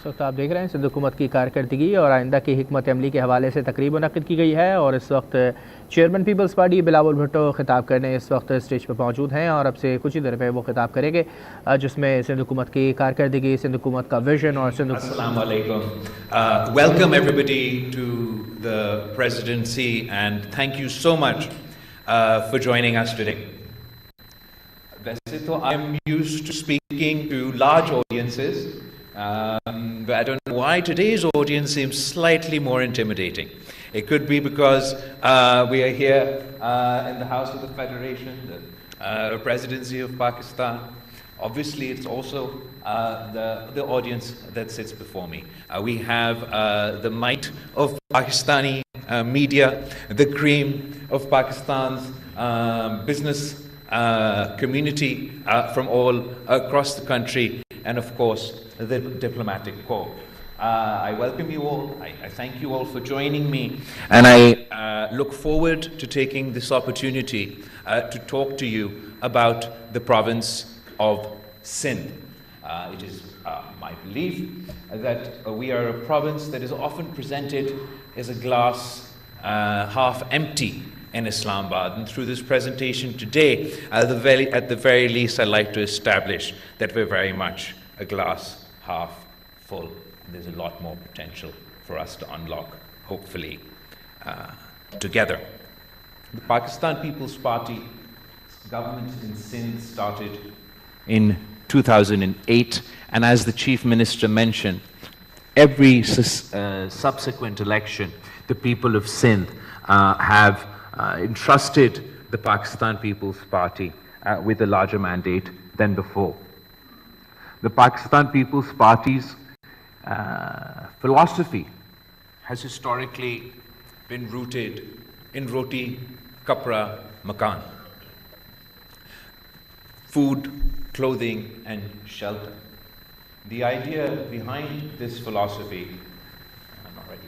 वक्त आप देख रहे हैं सिंध हुकूमत की कारकर्दगी और आइंदा की हिकमत अमली के हवाले से तकरीब मुनक़्क़िद की गई है और इस वक्त चेयरमैन पीपल्स पार्टी बिलावल भुट्टो खिताब करने इस वक्त स्टेज पर मौजूद हैं और अब से कुछ ही देर में वो खिताब करेंगे, जिसमें सिंध हुकूमत की कारकर्दगी, सिंध हुकूमत का विजन और Sindh Assalamu alaikum. Welcome everybody to the presidency and thank you so much for joining us today. वैसे तो I'm used to speaking to large audiences, but I don't know why today's audience seems slightly more intimidating. It could be because we are here in the House of the Federation, the Presidency of Pakistan. Obviously, it's also the audience that sits before me. We have the might of Pakistani media, the cream of Pakistan's business community from all across the country, and of course, the diplomatic corps. I welcome you all. I thank you all for joining me, and I look forward to taking this opportunity to talk to you about the province of Sindh. It is my belief that we are a province that is often presented as a glass half empty in Islamabad, and through this presentation today, at the very least, I'd like to establish that we're very much a glass half full. There's a lot more potential for us to unlock, hopefully, together. The Pakistan People's Party government in Sindh started in 2008, and as the Chief Minister mentioned, every subsequent election, the people of Sindh have entrusted the Pakistan People's Party with a larger mandate than before. The Pakistan People's Party's philosophy has historically been rooted in roti, kapra, makan. Food, clothing, and shelter. The idea behind this philosophy, I'm not ready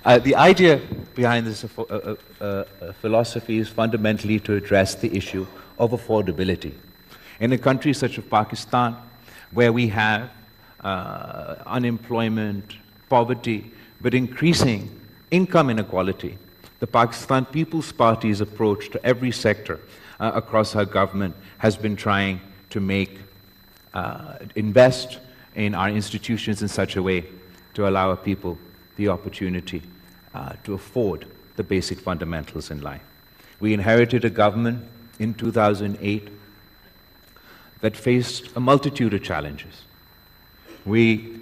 yet, the idea behind this philosophy is fundamentally to address the issue of affordability. In a country such as Pakistan, where we have unemployment, poverty, but increasing income inequality, the Pakistan People's Party's approach to every sector across our government has been trying to invest in our institutions in such a way to allow our people the opportunity to afford the basic fundamentals in life. We inherited a government in 2008 that faced a multitude of challenges. We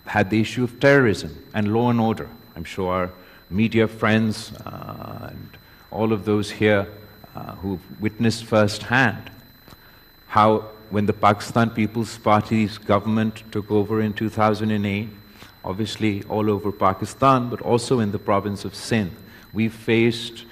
had the issue of terrorism and law and order. I'm sure our media friends and all of those here who've witnessed firsthand how when the Pakistan People's Party's government took over in 2008, obviously all over Pakistan, but also in the province of Sindh, we faced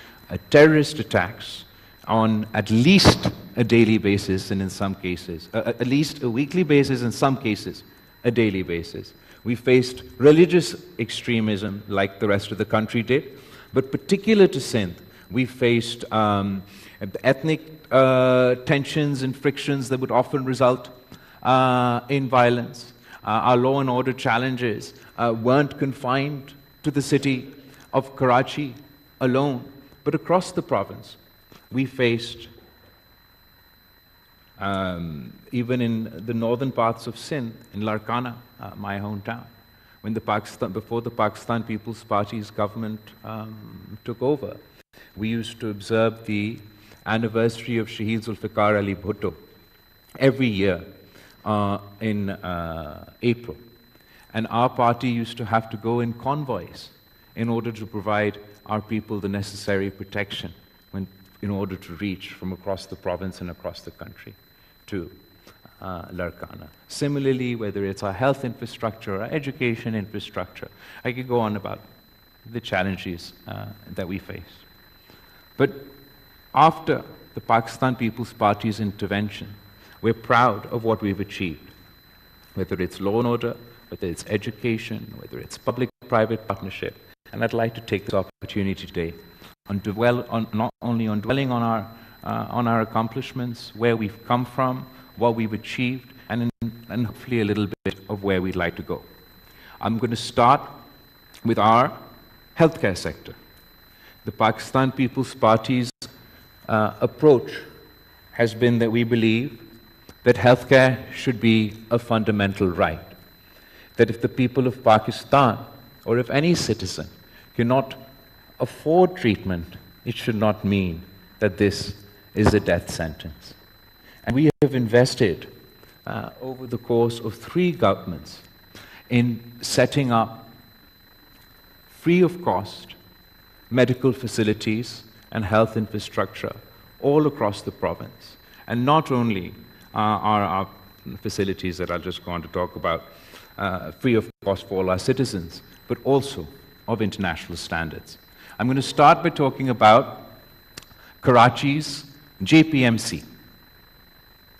terrorist attacks on at least a daily basis, and in some cases, at least a weekly basis, in some cases, a daily basis. We faced religious extremism like the rest of the country did, but particular to Sindh, we faced ethnic tensions and frictions that would often result in violence. Our law and order challenges weren't confined to the city of Karachi alone, but across the province. We faced, even in the northern parts of Sindh, in Larkana, my hometown, when before the Pakistan People's Party's government took over, we used to observe the anniversary of Shaheed Zulfikar Ali Bhutto every year in April. And our party used to have to go in convoys in order to provide our people the necessary protection in order to reach from across the province and across the country to Larkana. Similarly, whether it's our health infrastructure or our education infrastructure, I could go on about the challenges that we face. But after the Pakistan People's Party's intervention, we're proud of what we've achieved, whether it's law and order, whether it's education, whether it's public-private partnership. And I'd like to take this opportunity today not only on dwelling on our accomplishments, where we've come from, what we've achieved, and in and hopefully a little bit of where we'd like to go. I'm going to start with our healthcare sector. The Pakistan People's Party's approach has been that we believe that healthcare should be a fundamental right. That if the people of Pakistan, or if any citizen, cannot afford treatment, it should not mean that this is a death sentence. And we have invested over the course of 3 governments in setting up free of cost medical facilities and health infrastructure all across the province. And not only are our facilities that I'll just go on to talk about free of cost for all our citizens, but also of international standards. I'm going to start by talking about Karachi's JPMC.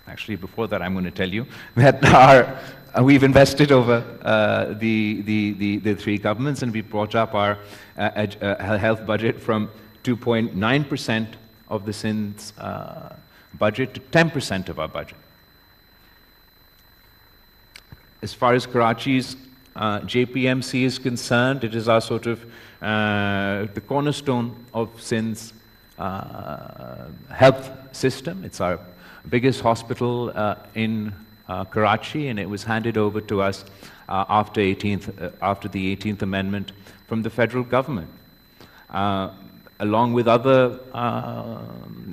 Actually, before that, I'm going to tell you that we've invested over the 3 governments, and we brought up our health budget from 2.9% of the Sindh's budget to 10% of our budget. As far as Karachi's JPMC is concerned, it is our sort of the cornerstone of Sindh's health system. It's our biggest hospital in Karachi, and it was handed over to us after the 18th Amendment from the federal government. Along with other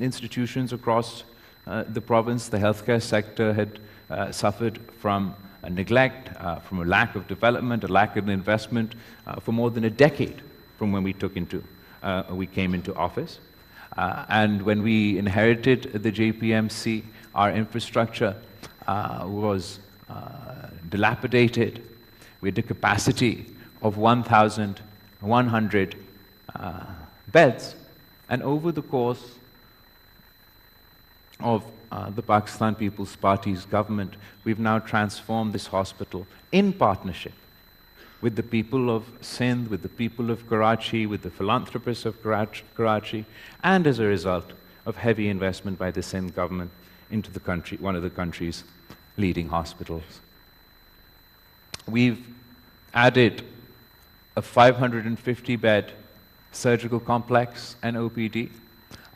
institutions across the province, the healthcare sector had suffered from neglect, from a lack of development, a lack of investment for more than a decade from when we came into office. And when we inherited the JPMC, our infrastructure was dilapidated. We had a capacity of 1,100 beds. And over the course of the Pakistan People's Party's government, we've now transformed this hospital in partnership with the people of Sindh, with the people of Karachi, with the philanthropists of Karachi, and as a result of heavy investment by the Sindh government into the country, one of the country's leading hospitals. We've added a 550-bed surgical complex and OPD,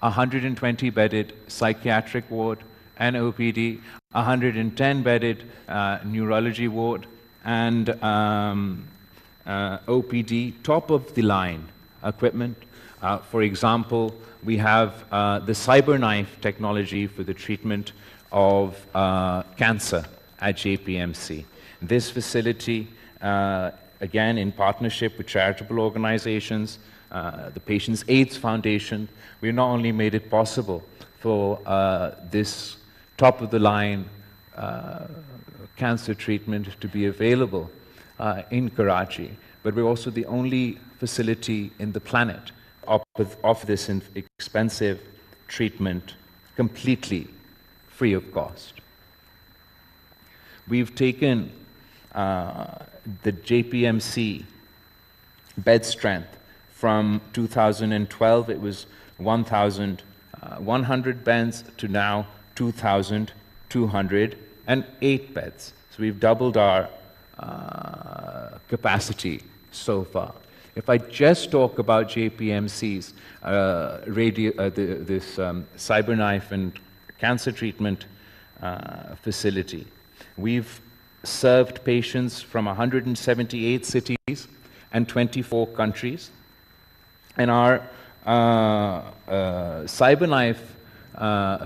a 120-bedded psychiatric ward and OPD, a 110-bedded neurology ward, and OPD, top-of-the-line equipment. For example, we have the CyberKnife technology for the treatment of cancer at JPMC. This facility, again, in partnership with charitable organizations, the Patients' AIDS Foundation, we've not only made it possible for this top-of-the-line cancer treatment to be available in Karachi, but we're also the only facility in the planet offer this expensive treatment completely free of cost. We've taken the JPMC bed strength from 2012, it was 1,100 beds, to now 2,208 beds. So we've doubled our capacity so far. If I just talk about JPMC's this CyberKnife and cancer treatment facility, we've served patients from 178 cities and 24 countries. And our CyberKnife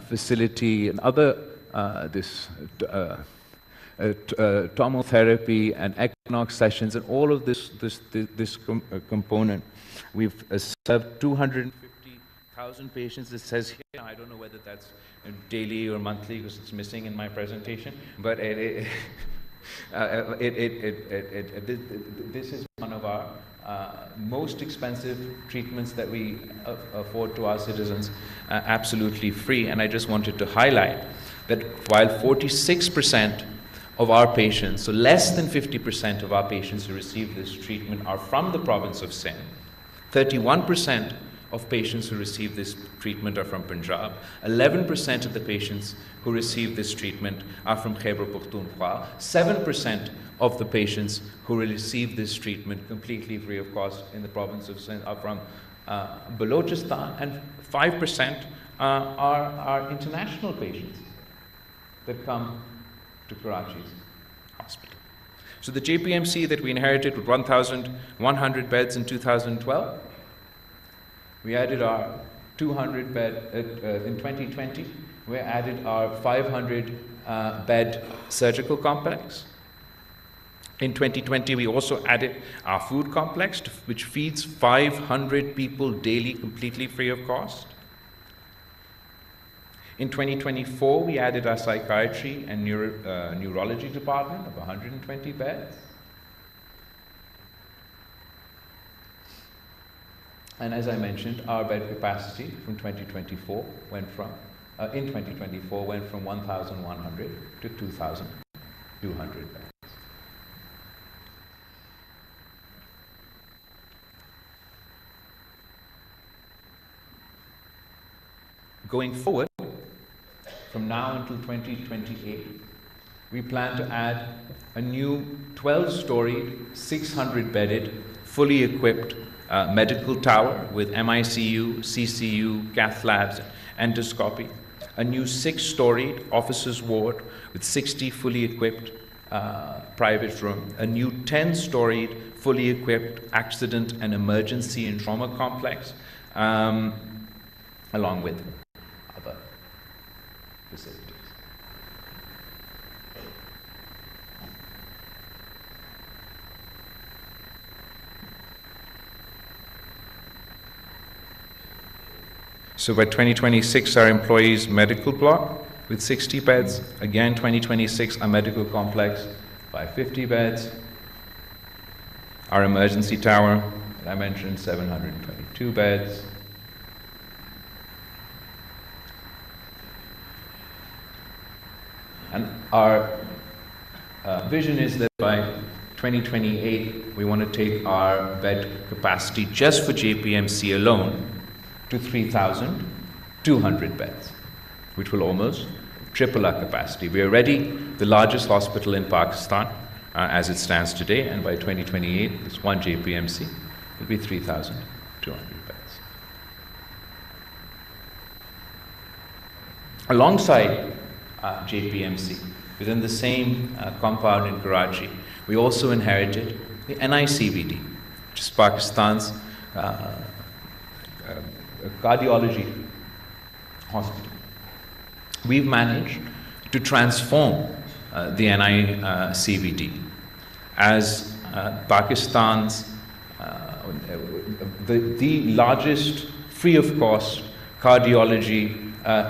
facility and other tomotherapy and equinox sessions and all of this component, we've served 250,000 patients. It says here, I don't know whether that's daily or monthly because it's missing in my presentation, but this is one of our most expensive treatments that we afford to our citizens, absolutely free. And I just wanted to highlight that while 46% of our patients, so less than 50% of our patients who receive this treatment are from the province of Sindh, 31% of patients who receive this treatment are from Punjab. 11% of the patients who receive this treatment are from Khyber Pakhtunkhwa. 7% of the patients who receive this treatment completely free of cost in the province of Sindh are from Balochistan, and 5% are international patients that come to Karachi's hospital. So the JPMC that we inherited with 1,100 beds in 2012, we added our 200 bed in 2020. We added our 500 bed surgical complex. In 2020, we also added our food complex, which feeds 500 people daily, completely free of cost. In 2024, we added our psychiatry and neurology department of 120 beds. And as I mentioned, our bed capacity from 2024 went from 1,100 to 2,200 beds. Going forward, from now until 2028, we plan to add a new 12-storied, 600-bedded, fully equipped medical tower with MICU, CCU, cath labs, endoscopy, a new 6-storied officers' ward with 60 fully equipped private rooms, a new 10-storied, fully equipped accident and emergency and trauma complex, along with other facilities. So by 2026, our employees' medical block with 60 beds. Again, 2026, our medical complex by 50 beds. Our emergency tower, that I mentioned, 722 beds. And our vision is that by 2028, we want to take our bed capacity just for JPMC alone to 3,200 beds, which will almost triple our capacity. We are already the largest hospital in Pakistan as it stands today, and by 2028, this one JPMC will be 3,200 beds. Alongside JPMC, within the same compound in Karachi, we also inherited the NICVD, which is Pakistan's cardiology hospital. We've managed to transform the NICVD as Pakistan's the largest free of cost cardiology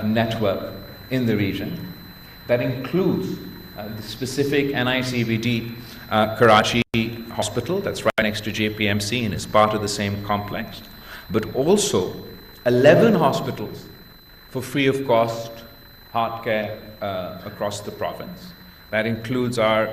network in the region. That includes the specific NICVD Karachi hospital that's right next to JPMC and is part of the same complex, but also 11 hospitals for free of cost heart care across the province. That includes our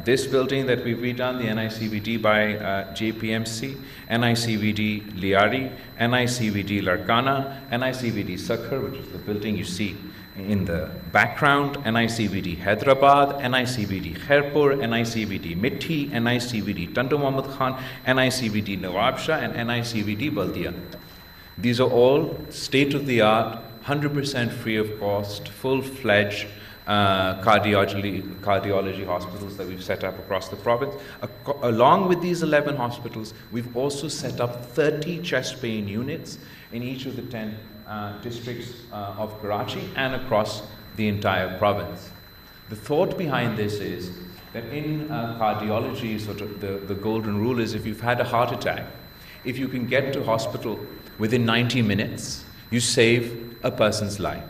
this building that we've redone, the NICVD by JPMC, NICVD Liari, NICVD Larkana, NICVD Sakhar, which is the building you see in the background, NICVD Hyderabad, NICVD Khairpur, NICVD Mithi, NICVD Tandu Muhammad Khan, NICVD Nawabshah, and NICVD Baldia. These are all state-of-the-art, 100% free of cost, full-fledged cardiology hospitals that we've set up across the province. Along with these 11 hospitals, we've also set up 30 chest pain units in each of the 10 districts of Karachi and across the entire province. The thought behind this is that in cardiology, sort of the golden rule is if you've had a heart attack, if you can get to hospital within 90 minutes, you save a person's life.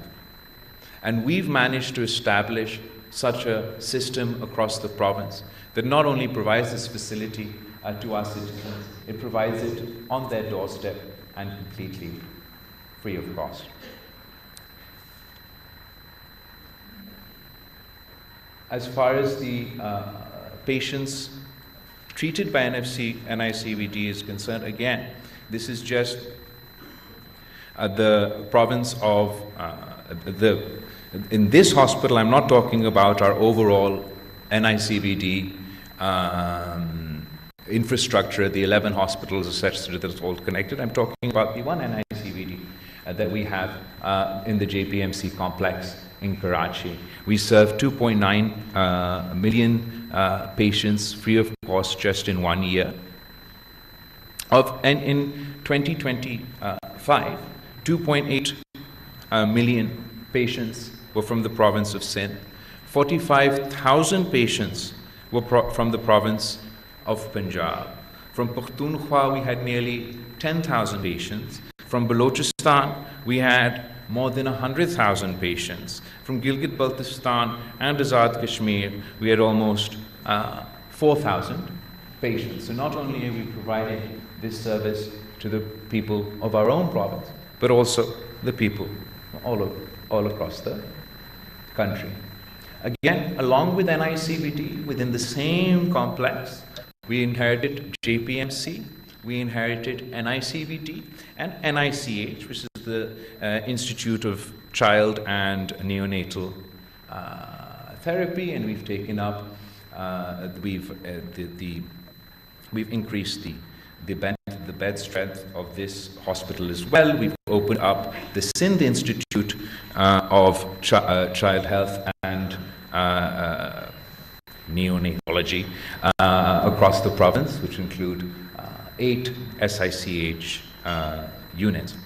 And we've managed to establish such a system across the province that not only provides this facility to our citizens, it provides it on their doorstep and completely free of cost. As far as the patients treated by NICVD is concerned, again, this is just the province of in this hospital, I'm not talking about our overall NICVD infrastructure, the 11 hospitals, etc., that's all connected. I'm talking about the one NICVD that we have in the JPMC complex in Karachi. We serve 2.9 million patients free of cost just in 1 year. And in 2025, 2.8 million patients were from the province of Sindh. 45,000 patients were from the province of Punjab. From Pakhtunkhwa, we had nearly 10,000 patients. From Balochistan, we had more than 100,000 patients. From Gilgit-Baltistan and Azad Kashmir, we had almost 4,000 patients. So not only are we providing this service to the people of our own province, but also the people all across the country. Again, along with NICVD, within the same complex, we inherited JPMC, we inherited NICVD and NICH, which is the Institute of Child and Neonatal Therapy, and we've taken up, we've increased the bed strength of this hospital as well. We've opened up the Sindh Institute of Child Health and Neonatology across the province, which include 8 SICH units.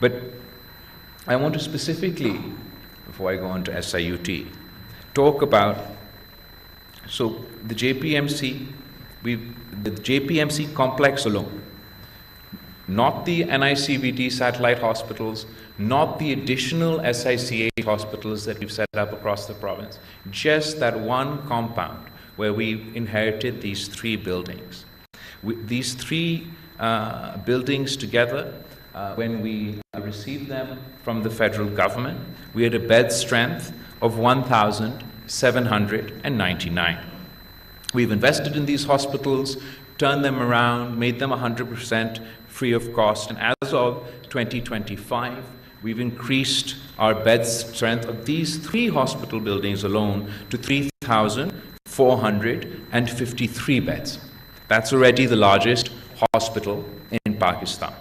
But I want to specifically, before I go on to SIUT, talk about, so the JPMC, the JPMC complex alone, not the NICVD satellite hospitals, not the additional SICH hospitals that we've set up across the province, just that one compound where we inherited these 3 buildings. These 3 buildings together, when we received them from the federal government, we had a bed strength of 1,799. We've invested in these hospitals, turned them around, made them 100% free of cost, and as of 2025, we've increased our bed strength of these 3 hospital buildings alone to 3,453 beds. That's already the largest hospital in Pakistan.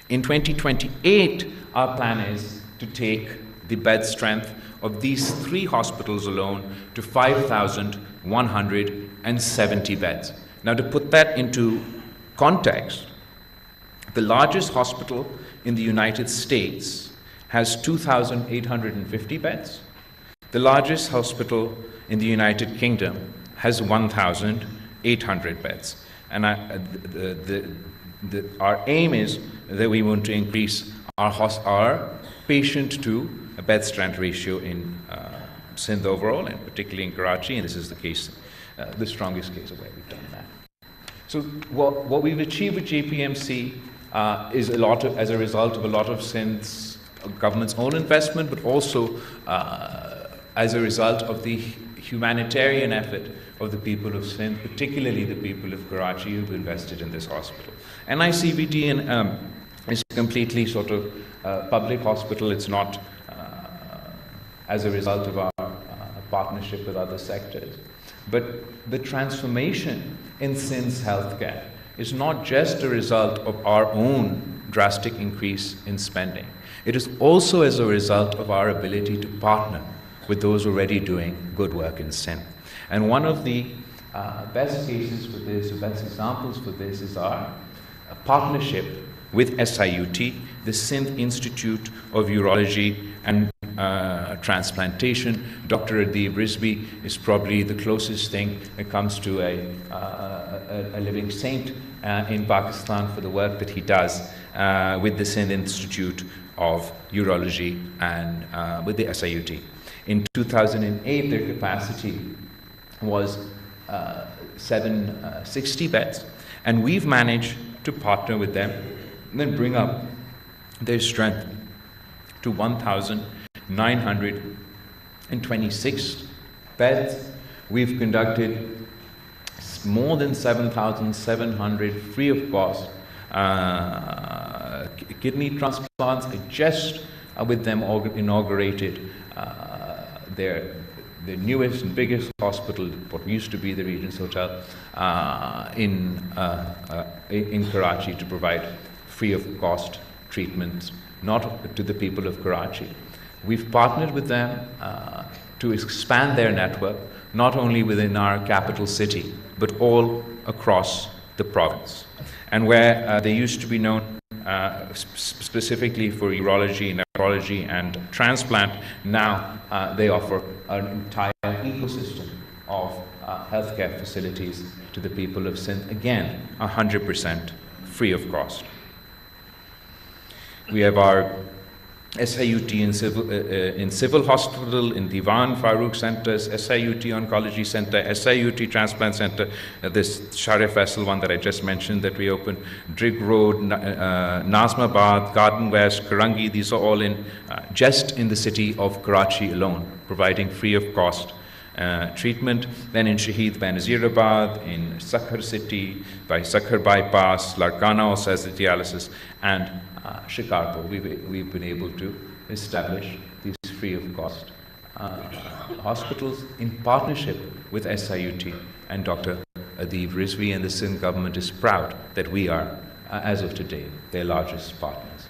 In 2028, our plan is to take the bed strength of these 3 hospitals alone to 5,170 beds. Now, to put that into context, the largest hospital in the United States has 2,850 beds. The largest hospital in the United Kingdom has 1,800 beds. And our aim is that we want to increase our patient to a bed strength ratio in Sindh overall, and particularly in Karachi, and this is the case, the strongest case of where we've done that. So what we've achieved with JPMC is as a result of a lot of Sindh's government's own investment, but also as a result of the humanitarian effort of the people of Sindh, particularly the people of Karachi who've invested in this hospital. NICVD is completely sort of public hospital. It's not as a result of our partnership with other sectors. But the transformation in Sindh's healthcare is not just a result of our own drastic increase in spending. It is also as a result of our ability to partner with those already doing good work in Sindh. And one of the best cases for this, or best examples for this, is our partnership with SIUT, the Sindh Institute of Urology and Transplantation. Dr. Adib Rizvi is probably the closest thing that comes to a living saint in Pakistan for the work that he does with the Sindh Institute of Urology and with the SIUT. In 2008, their capacity was 760 beds, and we've managed to partner with them and then bring up their strength to 1,926 beds. We've conducted more than 7,700 free of cost kidney transplants. I just with them inaugurated the newest and biggest hospital, what used to be the Regent's Hotel, in Karachi, to provide free of cost treatments, not to the people of Karachi. We've partnered with them to expand their network, not only within our capital city, but all across the province. And where they used to be known specifically for urology, nephrology, and transplant, now they offer an entire ecosystem of healthcare facilities to the people of Sindh, again 100% free of cost. We have our SIUT in Civil Hospital, in Diwan Farooq Centers, SIUT Oncology Center, SIUT Transplant Center, this Sharif Faisal one that I just mentioned that we opened, Drig Road, Nazmabad, Garden West, Karangi, these are all in just in the city of Karachi alone, providing free of cost treatment. Then in Shaheed Benazirabad, in Sakhar City, by Sakhar Bypass, Larkana also has the dialysis, and Shikarpur, we've been able to establish these free of cost hospitals in partnership with SIUT, and Dr. Adib Rizvi and the Sindh government is proud that we are, as of today, their largest partners.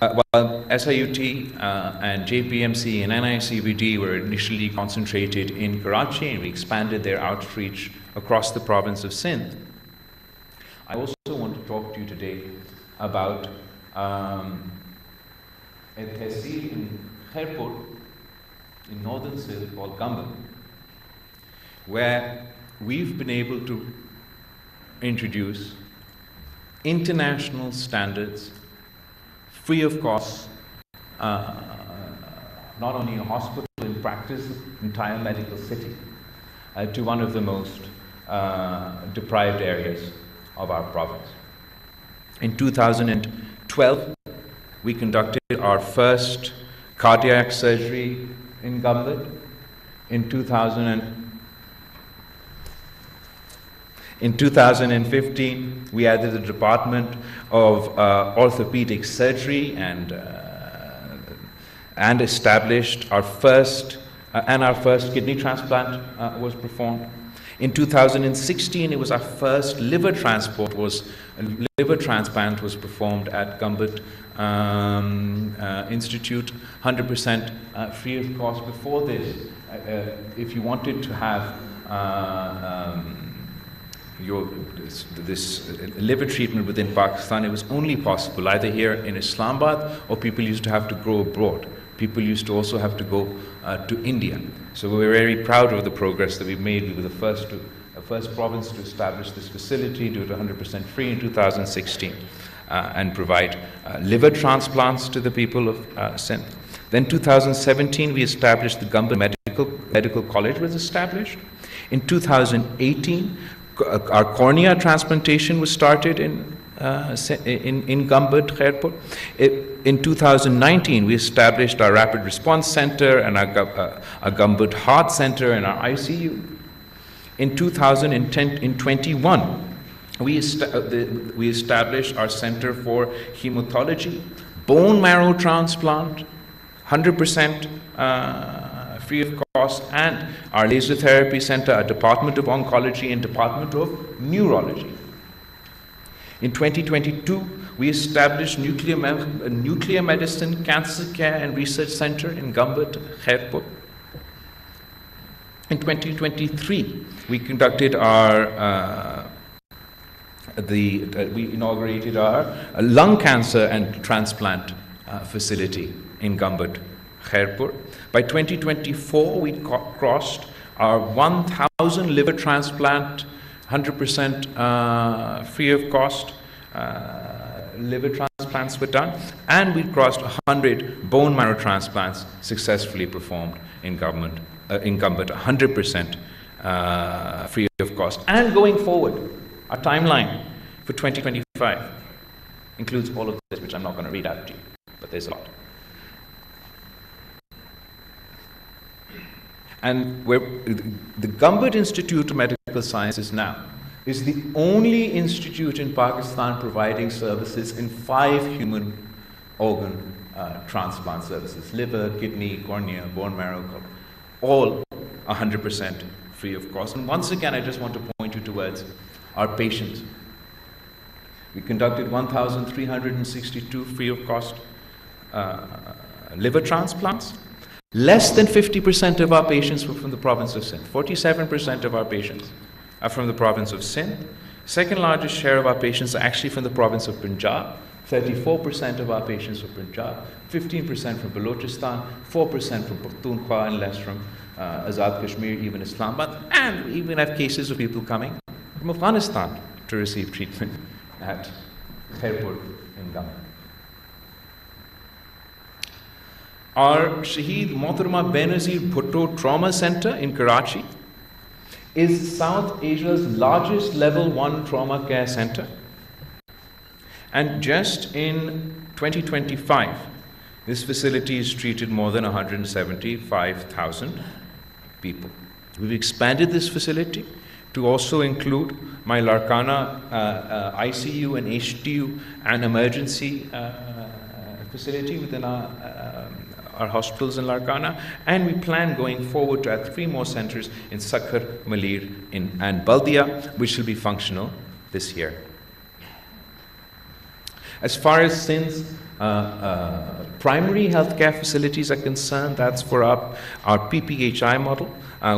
While SIUT and JPMC and NICVD were initially concentrated in Karachi, and we expanded their outreach across the province of Sindh, I also want to talk to you today about a tehsil in Khairpur in northern Sindh called Govt, where we've been able to introduce international standards, free of cost, not only a hospital in practice, the entire medical city, to one of the most deprived areas of our province. In 2012, we conducted our first cardiac surgery in Govt. In 2015, we added the Department of Orthopedic Surgery and established our first kidney transplant was performed. In 2016, it was our first liver transplant was performed at Govt Institute, 100% free of cost. Before this, if you wanted to have this liver treatment within Pakistan, it was only possible either here in Islamabad, or people used to have to go abroad. People used to also have to go to India. So we're very proud of the progress that we've made. We were the first province to establish this facility, do it 100% free in 2016, and provide liver transplants to the people of Sindh. Then 2017, we established the Govt Medical College was established. In 2018, our cornea transplantation was started in Govt, Khairpur. In 2019, we established our Rapid Response Center and our Govt Heart Center and our ICU. In 2021, we established our Center for Hematology, Bone Marrow Transplant, 100% free of cost, and our Laser Therapy Center, our Department of Oncology and Department of Neurology. In 2022, we established Nuclear Medicine, Cancer Care and Research Center in Govt, Khairpur. In 2023, we conducted we inaugurated our lung cancer and transplant facility in Govt, Khairpur. By 2024, we crossed our 1,000 liver transplant, 100% free of cost liver transplants were done, and we crossed 100 bone marrow transplants successfully performed in Govt, 100% free of cost. And going forward, our timeline for 2025 includes all of this, which I'm not going to read out to you, but there's a lot. And the Govt Institute of Medical Sciences now is the only institute in Pakistan providing services in 5 human organ transplant services: liver, kidney, cornea, bone marrow, all 100% free of cost. And once again, I just want to point you towards our patients. We conducted 1,362 free of cost liver transplants. Less than 50% of our patients were from the province of Sindh. 47% of our patients are from the province of Sindh. Second largest share of our patients are actually from the province of Punjab. 34% of our patients from Punjab, 15% from Balochistan, 4% from Pakhtunkhwa, and less from Azad Kashmir, even Islamabad. And we even have cases of people coming from Afghanistan to receive treatment at Khairpur in Gam. Our Shaheed Mohtarama Benazir Bhutto Trauma Center in Karachi is South Asia's largest level 1 trauma care center. And just in 2025, this facility has treated more than 175,000 people. We've expanded this facility to also include my Larkana ICU and HDU and emergency facility within our hospitals in Larkana, and we plan going forward to add 3 more centers in Sakhar, Malir, and Baldia, which will be functional this year. As far as Sindh's primary healthcare facilities are concerned, that's for our PPHI model,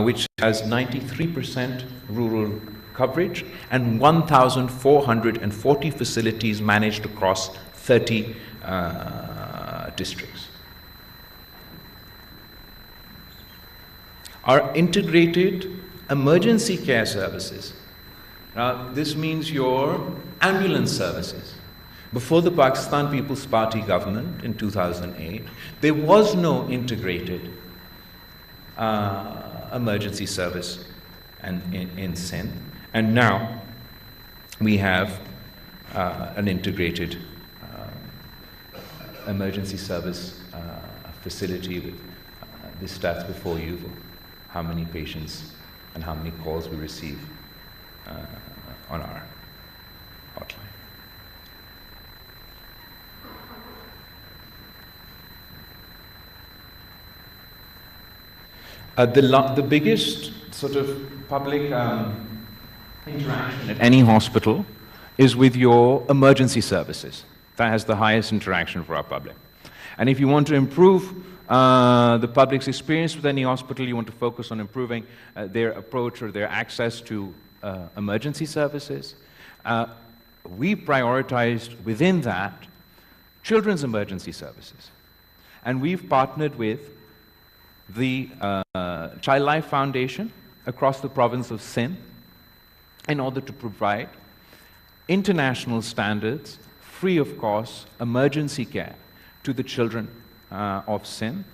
which has 93% rural coverage and 1,440 facilities managed across 30 districts. Our integrated emergency care services. This means your ambulance services. Before the Pakistan People's Party government in 2008, there was no integrated emergency service in Sindh. And now we have an integrated emergency service facility with the stats before you for how many patients and how many calls we receive on our hotline. The biggest sort of public interaction at any hospital is with your emergency services. That has the highest interaction for our public. And if you want to improve the public's experience with any hospital, you want to focus on improving their approach or their access to emergency services. We prioritized within that children's emergency services. And we've partnered with the Child Life Foundation across the province of Sindh in order to provide international standards, free of cost, emergency care to the children of Sindh.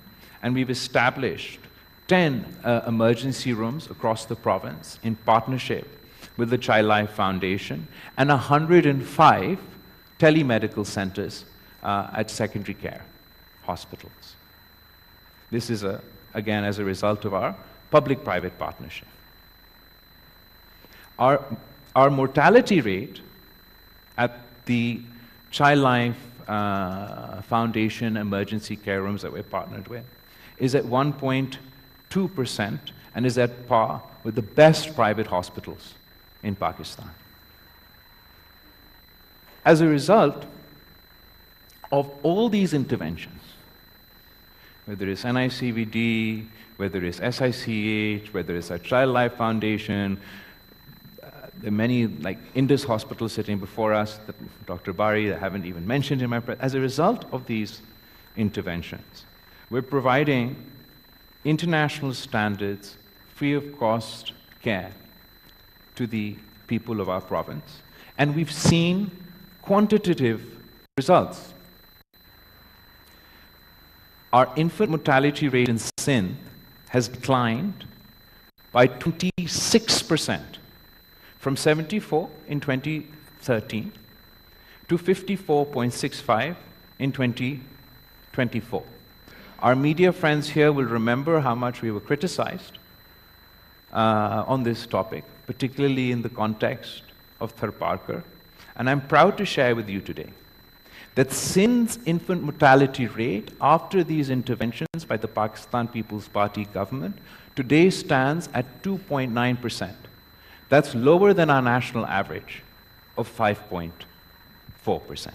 And we've established 10 emergency rooms across the province in partnership with the Child Life Foundation and 105 telemedical centers at secondary care hospitals. This is, again, as a result of our public-private partnership. Our mortality rate at the Child Life Foundation emergency care rooms that we're partnered with is at 1.2% and is at par with the best private hospitals in Pakistan. As a result of all these interventions, whether it's NICVD, whether it's SICH, whether it's our Child Life Foundation, there are many, like Indus Hospital sitting before us, that Dr. Bari, I haven't even mentioned in my as a result of these interventions, we're providing international standards, free of cost care to the people of our province. And we've seen quantitative results. Our infant mortality rate in Sindh has declined by 26%, from 74 in 2013 to 54.65 in 2024. Our media friends here will remember how much we were criticized on this topic, particularly in the context of Tharparkar. And I'm proud to share with you today that Sindh's infant mortality rate after these interventions by the Pakistan People's Party government today stands at 2.9%. That's lower than our national average of 5.4%.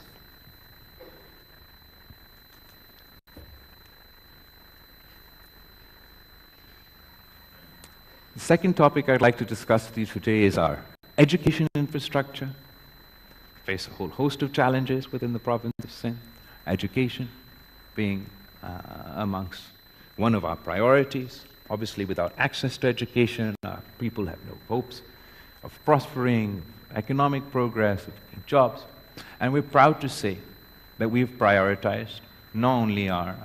The second topic I'd like to discuss with you today is our education infrastructure. We face a whole host of challenges within the province of Sindh, education being amongst one of our priorities. Obviously, without access to education, our people have no hopes of prospering, economic progress, of jobs. And we're proud to say that we've prioritized not only our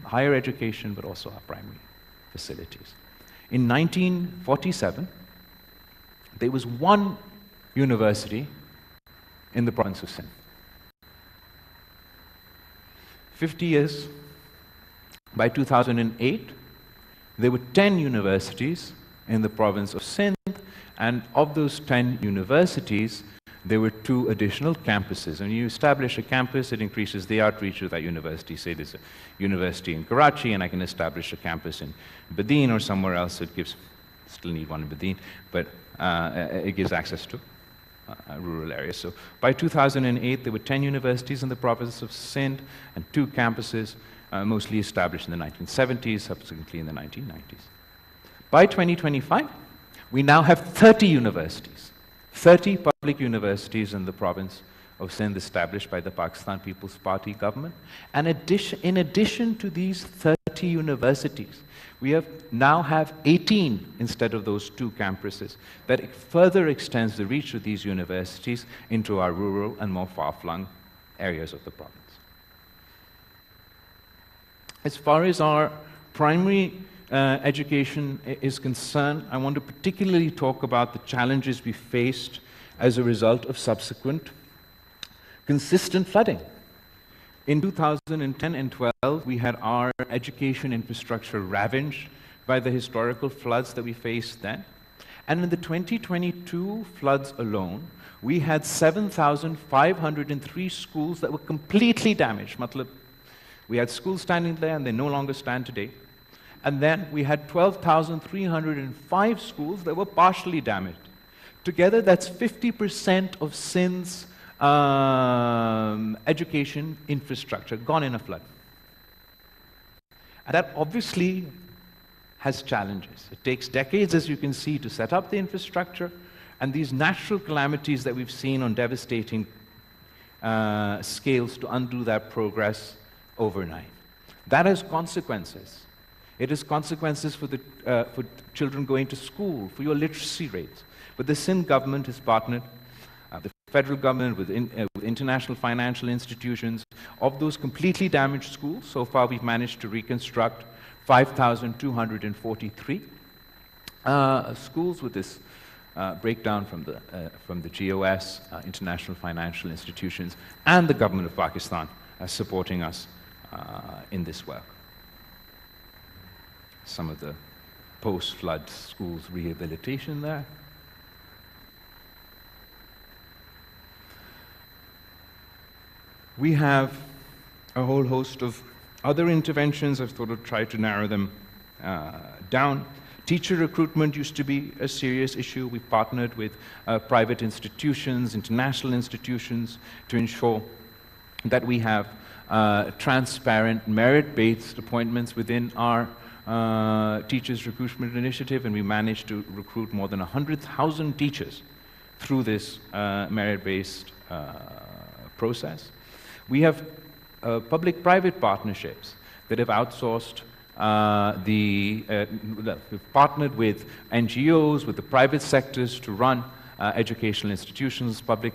higher education, but also our primary facilities. In 1947, there was one university in the province of Sindh. 50 years, by 2008, there were 10 universities in the province of Sindh, and of those 10 universities, there were 2 additional campuses. When you establish a campus, it increases the outreach of that university. Say there's a university in Karachi, and I can establish a campus in Badin or somewhere else. It gives, still need one in Badin, but it gives access to rural areas. So by 2008, there were 10 universities in the province of Sindh and 2 campuses, mostly established in the 1970s, subsequently in the 1990s. By 2025, we now have 30 universities. 30 public universities in the province of Sindh established by the Pakistan People's Party government. And in addition to these 30 universities, we now have 18 instead of those 2 campuses. That further extends the reach of these universities into our rural and more far-flung areas of the province. As far as our primary education is concerned, I want to particularly talk about the challenges we faced as a result of subsequent consistent flooding. In 2010 and 12, we had our education infrastructure ravaged by the historical floods that we faced then. And in the 2022 floods alone, we had 7,503 schools that were completely damaged. We had schools standing there and they no longer stand today. And then we had 12,305 schools that were partially damaged. Together, that's 50% of Sindh's education infrastructure gone in a flood. And that obviously has challenges. It takes decades, as you can see, to set up the infrastructure, and these natural calamities that we've seen on devastating scales to undo that progress overnight. That has consequences. It has consequences for children going to school, for your literacy rates. But the Sindh government has partnered, the federal government with international financial institutions. Of those completely damaged schools, so far we've managed to reconstruct 5,243 schools with this breakdown from the GOS, international financial institutions, and the government of Pakistan supporting us in this work. Some of the post-flood schools rehabilitation there. We have a whole host of other interventions. I've thought I'd try to narrow them down. Teacher recruitment used to be a serious issue. We partnered with private institutions, international institutions, to ensure that we have transparent, merit-based appointments within our teachers recruitment initiative, and we managed to recruit more than 100,000 teachers through this merit-based process. We have public-private partnerships that have outsourced we've partnered with NGOs, with the private sectors to run educational institutions, public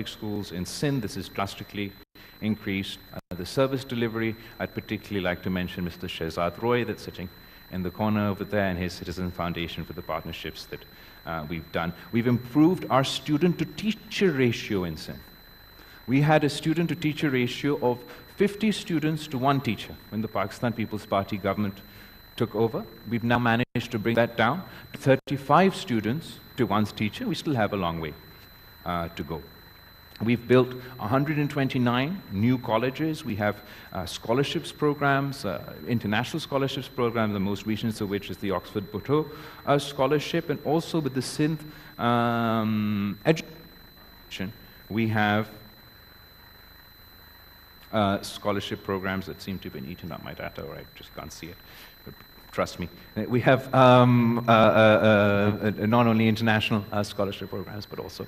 schools in Sindh. This has drastically increased the service delivery. I'd particularly like to mention Mr. Shehzad Roy, that's sitting in the corner over there, and his Citizen Foundation for the partnerships that we've done. We've improved our student-to-teacher ratio in Sindh. We had a student-to-teacher ratio of 50 students to 1 teacher when the Pakistan People's Party government took over. We've now managed to bring that down to 35 students to one teacher. We still have a long way to go. We've built 129 new colleges. We have scholarships programs, international scholarships program, the most recent of which is the Oxford Bhutto Scholarship, and also with the Sindh education, we have scholarship programs that seem to have been eaten up my data, or I just can't see it. But trust me. We have not only international scholarship programs, but also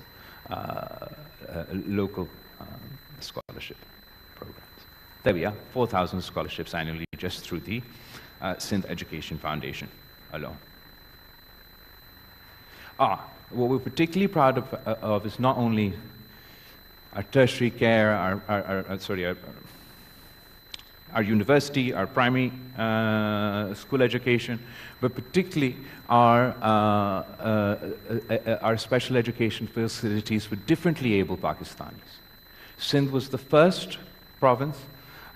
local scholarship programs. There we are, 4,000 scholarships annually just through the Sindh Education Foundation alone. What we're particularly proud of is not only our tertiary care, our university, our primary school education, but particularly our special education facilities for differently able Pakistanis. Sindh was the first province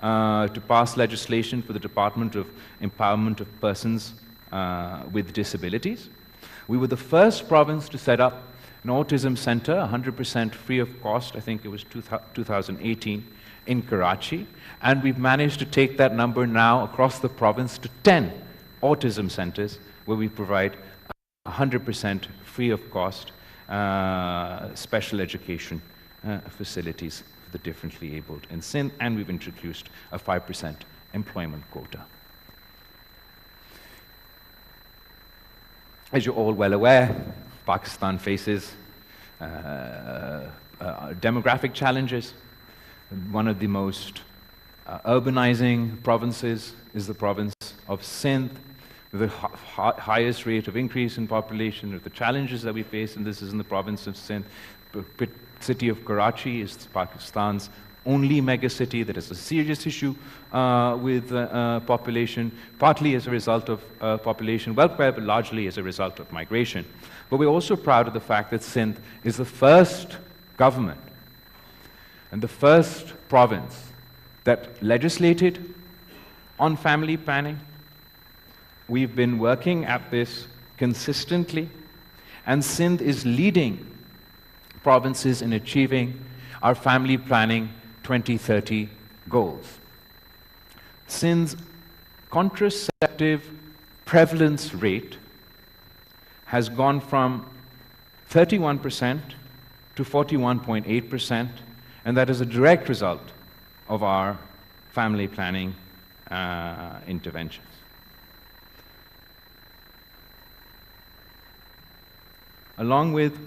to pass legislation for the Department of Empowerment of Persons with Disabilities. We were the first province to set up an autism center, 100% free of cost, I think it was 2018, in Karachi, and we've managed to take that number now across the province to 10 autism centers where we provide 100% free of cost special education facilities for the differently abled in Sindh, and we've introduced a 5% employment quota. As you're all well aware, Pakistan faces demographic challenges. One of the most urbanizing provinces is the province of Sindh, with the highest rate of increase in population. Of the challenges that we face, and this is in the province of Sindh. The city of Karachi is Pakistan's only megacity that has a serious issue with population, partly as a result of population welfare, but largely as a result of migration. But we're also proud of the fact that Sindh is the first government and the first province that legislated on family planning. We've been working at this consistently, and Sindh is leading provinces in achieving our family planning 2030 goals. Sindh's contraceptive prevalence rate has gone from 31% to 41.8%, and that is a direct result of our family planning interventions. Along with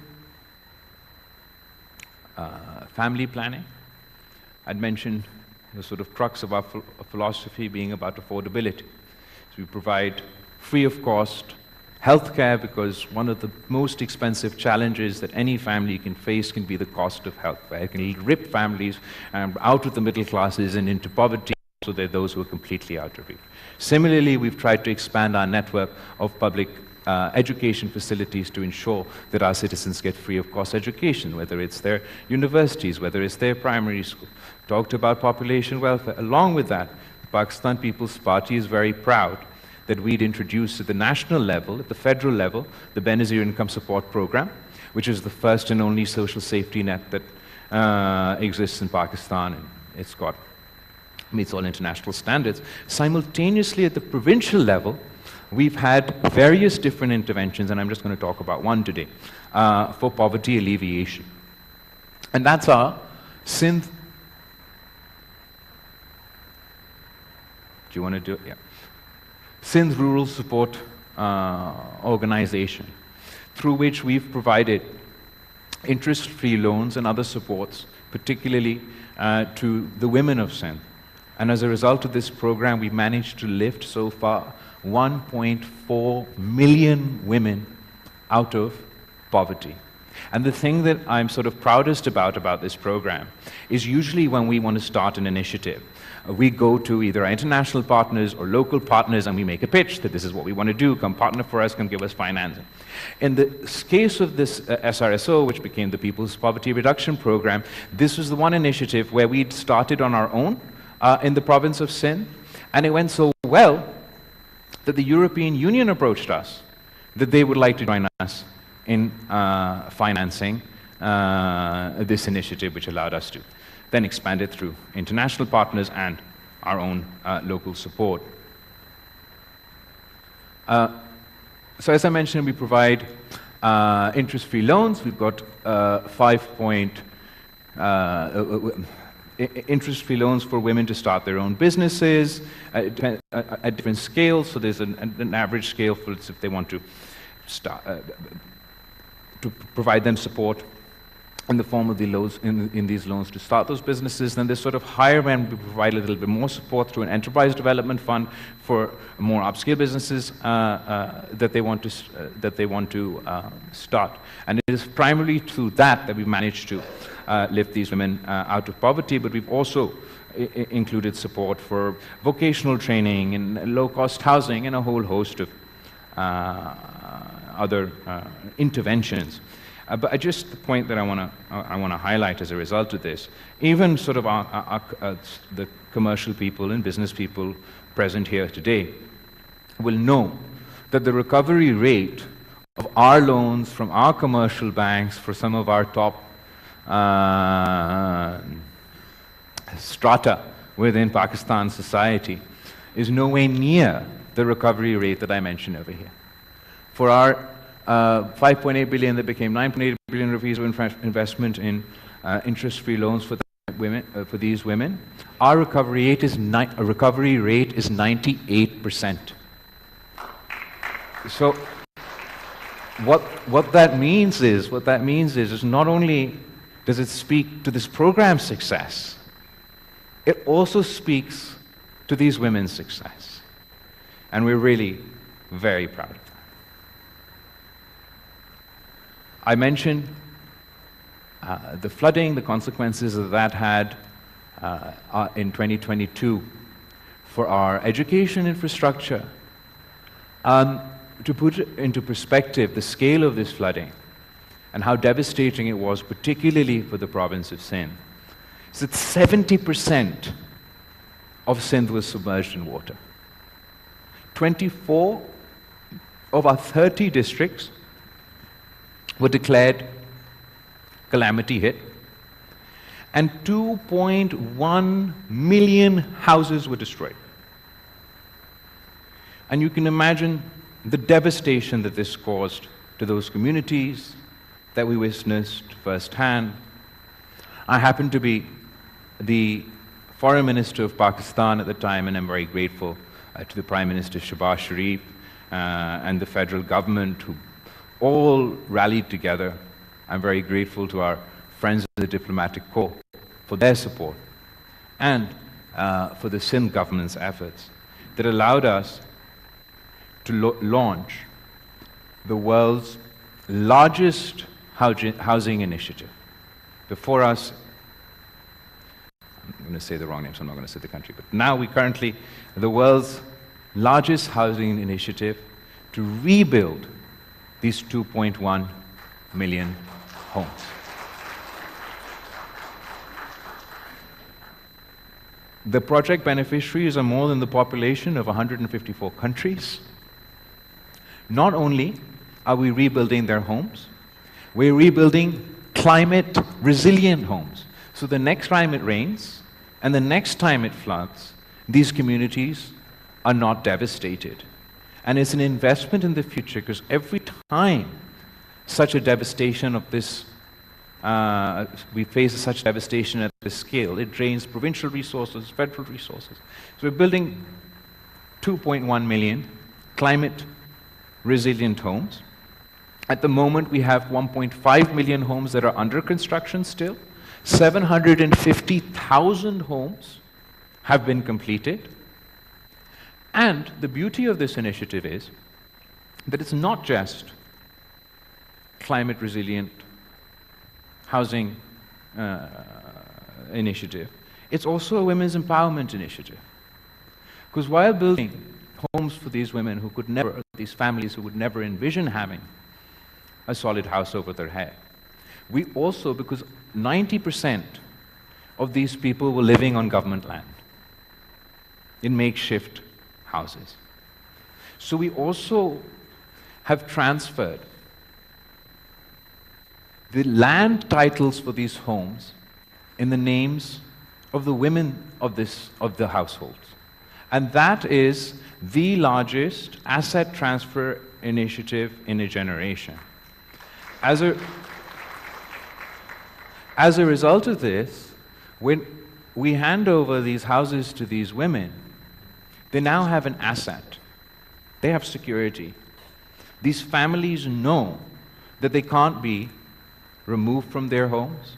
family planning, I'd mentioned the sort of crux of our philosophy being about affordability. So we provide free of cost healthcare, because one of the most expensive challenges that any family can face can be the cost of healthcare. It can rip families out of the middle classes and into poverty, so there are those who are completely out of reach. Similarly, we've tried to expand our network of public education facilities to ensure that our citizens get free of cost education, whether it's their universities, whether it's their primary school. Talked about population welfare. Along with that, the Pakistan People's Party is very proud that we'd introduced at the national level, at the federal level, the Benazir Income Support Program, which is the first and only social safety net that exists in Pakistan, and it's got meets all international standards. Simultaneously, at the provincial level, we've had various different interventions, and I'm just going to talk about one today, for poverty alleviation. And that's our Sindh. Do you want to do it? Yeah. Sindh Rural Support Organization, through which we've provided interest-free loans and other supports, particularly to the women of Sindh. And as a result of this program, we've managed to lift so far 1.4 million women out of poverty. And the thing that I'm sort of proudest about this program is usually when we want to start an initiative, we go to either our international partners or local partners and we make a pitch that this is what we want to do, come partner for us, come give us financing. In the case of this SRSO, which became the People's Poverty Reduction Program, this was the one initiative where we'd started on our own in the province of Sindh, and it went so well that the European Union approached us, that they would like to join us in financing this initiative, which allowed us to then expand it through international partners and our own local support. So as I mentioned, we provide interest-free loans. We've got interest-free loans for women to start their own businesses at different scales. So there's an average scale for if they want to start, to provide them support in the form of the loans, in these loans to start those businesses. Then there's sort of higher end, we provide a little bit more support through an enterprise development fund for more upscale businesses that they want to start. And it is primarily through that we've managed to lift these women out of poverty, but we've also included support for vocational training and low-cost housing and a whole host of other interventions. But just the point that I want to highlight as a result of this, even sort of the commercial people and business people present here today will know that the recovery rate of our loans from our commercial banks for some of our top strata within Pakistan society is nowhere near the recovery rate that I mentioned over here. For our 5.8 billion that became 9.8 billion rupees of investment in interest-free loans for women, for these women, our recovery rate is 98%. So what that means is not only does it speak to this program's success, it also speaks to these women's success. And we're really very proud of that. I mentioned the flooding, the consequences that that had in 2022 for our education infrastructure. To put into perspective the scale of this flooding and how devastating it was, particularly for the province of Sindh, is that 70% of Sindh was submerged in water. 24 of our 30 districts were declared calamity hit, and 2.1 million houses were destroyed. And you can imagine the devastation that this caused to those communities that we witnessed firsthand. I happened to be the Foreign Minister of Pakistan at the time, and I'm very grateful to the Prime Minister Shehbaz Sharif and the federal government who all rallied together. I'm very grateful to our friends of the Diplomatic Corps for their support and for the Sindh government's efforts that allowed us to launch the world's largest housing initiative. Before us, I'm going to say the wrong name, so I'm not going to say the country, but now we currently, the world's largest housing initiative to rebuild these 2.1 million homes. The project beneficiaries are more than the population of 154 countries. Not only are we rebuilding their homes, we're rebuilding climate resilient homes. So the next time it rains and the next time it floods, these communities are not devastated. And it's an investment in the future, because every time such a devastation of this, we face such devastation at this scale, it drains provincial resources, federal resources. So we're building 2.1 million climate resilient homes. At the moment, we have 1.5 million homes that are under construction still. 750,000 homes have been completed. And the beauty of this initiative is that it's not just climate resilient housing initiative, it's also a women's empowerment initiative. Because while building homes for these women who could never, these families who would never envision having a solid house over their head, we also, because 90% of these people were living on government land in makeshift houses. So we also have transferred the land titles for these homes in the names of the women of the households. And that is the largest asset transfer initiative in a generation. As a result of this, when we hand over these houses to these women, they now have an asset. They have security. These families know that they can't be removed from their homes.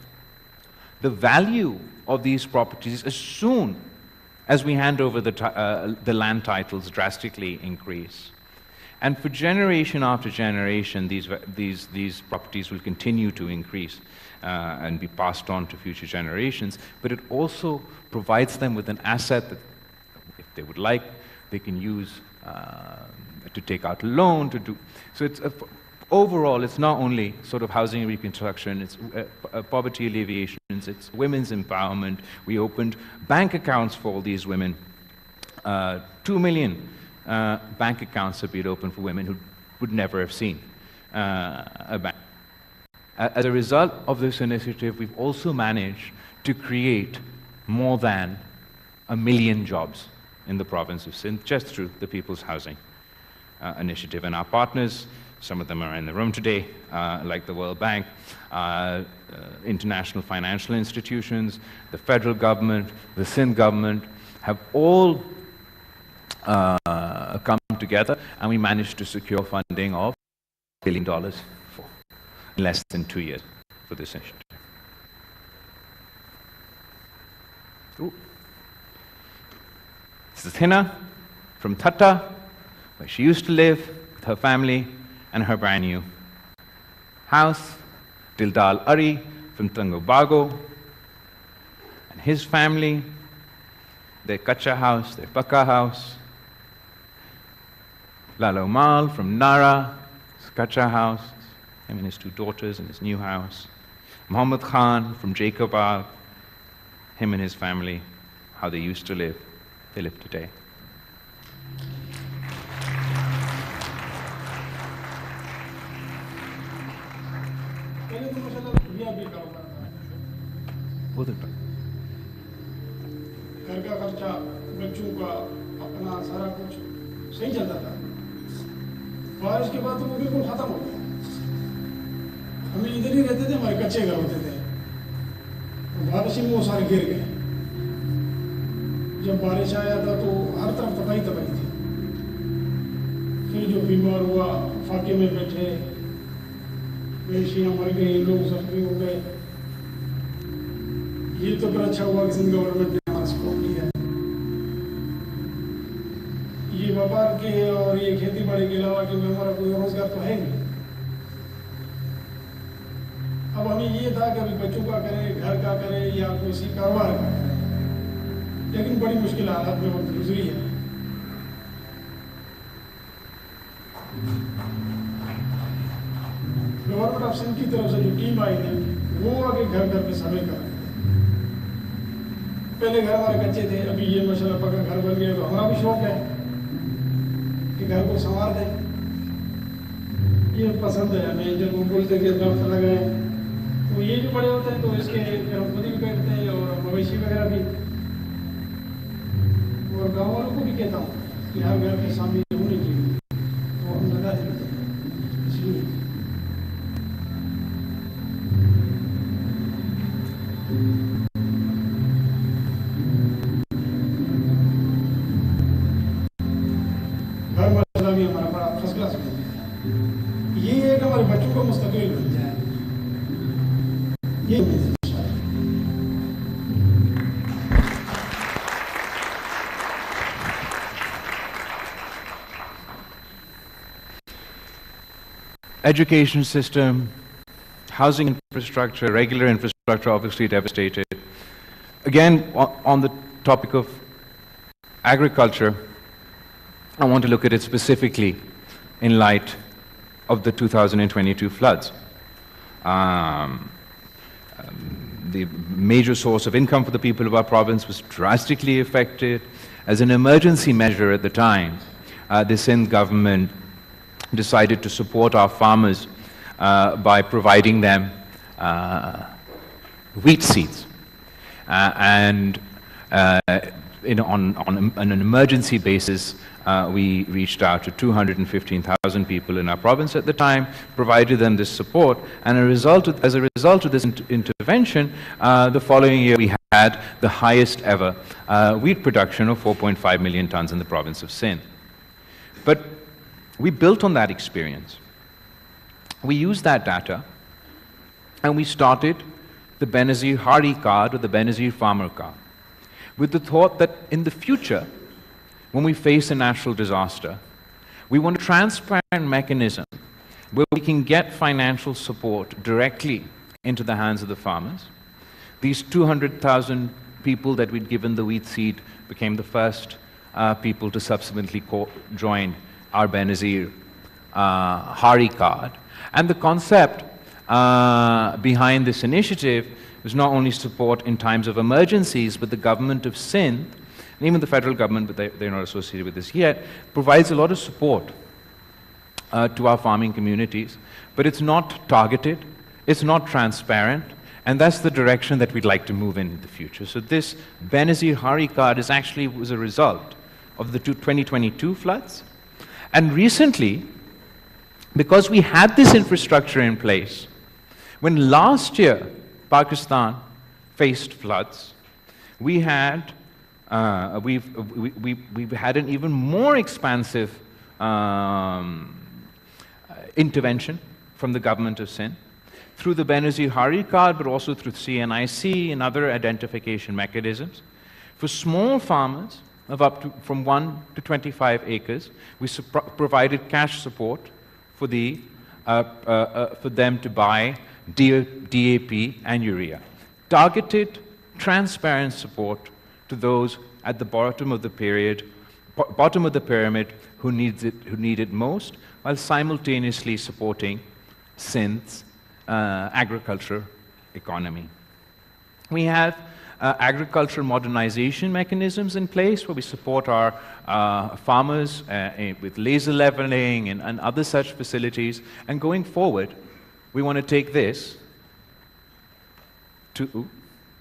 The value of these properties, as soon as we hand over the land titles, drastically increase. And for generation after generation, these properties will continue to increase and be passed on to future generations. But it also provides them with an asset that, if they would like, they can use to take out a loan, to do. So it's overall, it's not only sort of housing reconstruction, it's poverty alleviation, it's women's empowerment. We opened bank accounts for all these women. 2 million bank accounts have been opened for women who would never have seen a bank. As a result of this initiative, we've also managed to create more than 1 million jobs in the province of Sindh, just through the People's Housing Initiative. And our partners, some of them are in the room today, like the World Bank, international financial institutions, the federal government, the Sindh government, have all come together, and we managed to secure funding of $1 billion in less than 2 years for this initiative. Ooh. This is Jinnah from Thatta, where she used to live with her family and her brand new house. Dildal Ari from Tangobago and his family, their kacha house, their pakka house. Lalo Mal from Nara, his kacha house, him and his 2 daughters in his new house. Muhammad Khan from Jacobabad, him and his family, how they used to live, they live today. घर का खर्चा, बच्चों का, अपना सारा कुछ सही चलता था। बारिश के बाद तो वो बिल्कुल खत्म हो गया। हम इधर ही रहते थे, हमारे कच्चे घर होते थे। बारिश में वो सारे गिर गए। जब बारिश आया था तो हर तरफ तबाही थी। फिर जो बीमार हुआ, फाके में बैठे, बेशियाँ मर गई, लोग जख्मी हो गए। ये तो फिर अच्छा हुआ कि सिंध गवर्नमेंट ने हमारा सपोर्ट किया। ये व्यापार के और ये खेती बाड़ी के अलावा कि हमारा कोई रोजगार तो है नहीं। अब हमें ये था कि अभी बच्चों का करें, घर का करें या किसी कारोबार का करें, लेकिन बड़ी मुश्किल हालात में वक्त गुजरी है। गवर्नमेंट ऑफ सिंध की तरफ से जो टीम आई थी, वो आगे घर घर पे सर्वे कर रहे थे। पहले घर हमारे कच्चे थे, अभी ये माशाल्लाह पक्का घर बन गया, तो हमारा भी शौक है कि घर को संवार दें। ये पसंद है हमें, जब वो बोलते कि दरख्त लगाए तो ये जो बड़े होते हैं तो इसके फिर हम खुद भी बैठते हैं और मवेशी वगैरह भी। और गाँव वालों को भी कहता हूँ कि हर घर के सामने होनी चाहिए, तो हम लगा देते हैं इसलिए। घर मसला भी हमारा बड़ा फर्स्ट क्लास बन गया। ये है कि हमारे बच्चों का मुस्तकबिल बन जाए। ये education system, housing infrastructure, regular infrastructure obviously devastated. Again, on the topic of agriculture, I want to look at it specifically in light of the 2022 floods. The major source of income for the people of our province was drastically affected. As an emergency measure at the time, the Sindh government decided to support our farmers by providing them wheat seeds. On an emergency basis, we reached out to 215,000 people in our province at the time, provided them this support, and as a result of this intervention, the following year we had the highest ever wheat production of 4.5 million tons in the province of Sindh. But we built on that experience. We used that data, and we started the Benazir Hari card, or the Benazir Farmer card, with the thought that in the future, when we face a natural disaster, we want a transparent mechanism where we can get financial support directly into the hands of the farmers. These 200,000 people that we'd given the wheat seed became the first people to subsequently join our Benazir Hari card. And the concept behind this initiative was not only support in times of emergencies, but the government of Sindh, and even the federal government, but they're not associated with this yet, provides a lot of support to our farming communities. But it's not targeted, it's not transparent, and that's the direction that we'd like to move in the future. So this Benazir Hari card was a result of the 2022 floods. And recently, because we had this infrastructure in place, when last year Pakistan faced floods, we've had an even more expansive intervention from the government of Sindh through the Benazir Hari card, but also through CNIC and other identification mechanisms. For small farmers of from 1 to 25 acres, we provided cash support for them to buy DAP and urea. Targeted, transparent support to those at the bottom of the pyramid who need it most, while simultaneously supporting Sindh's agriculture economy. We have agriculture modernization mechanisms in place where we support our farmers with laser leveling and other such facilities. And going forward, we want to take this to,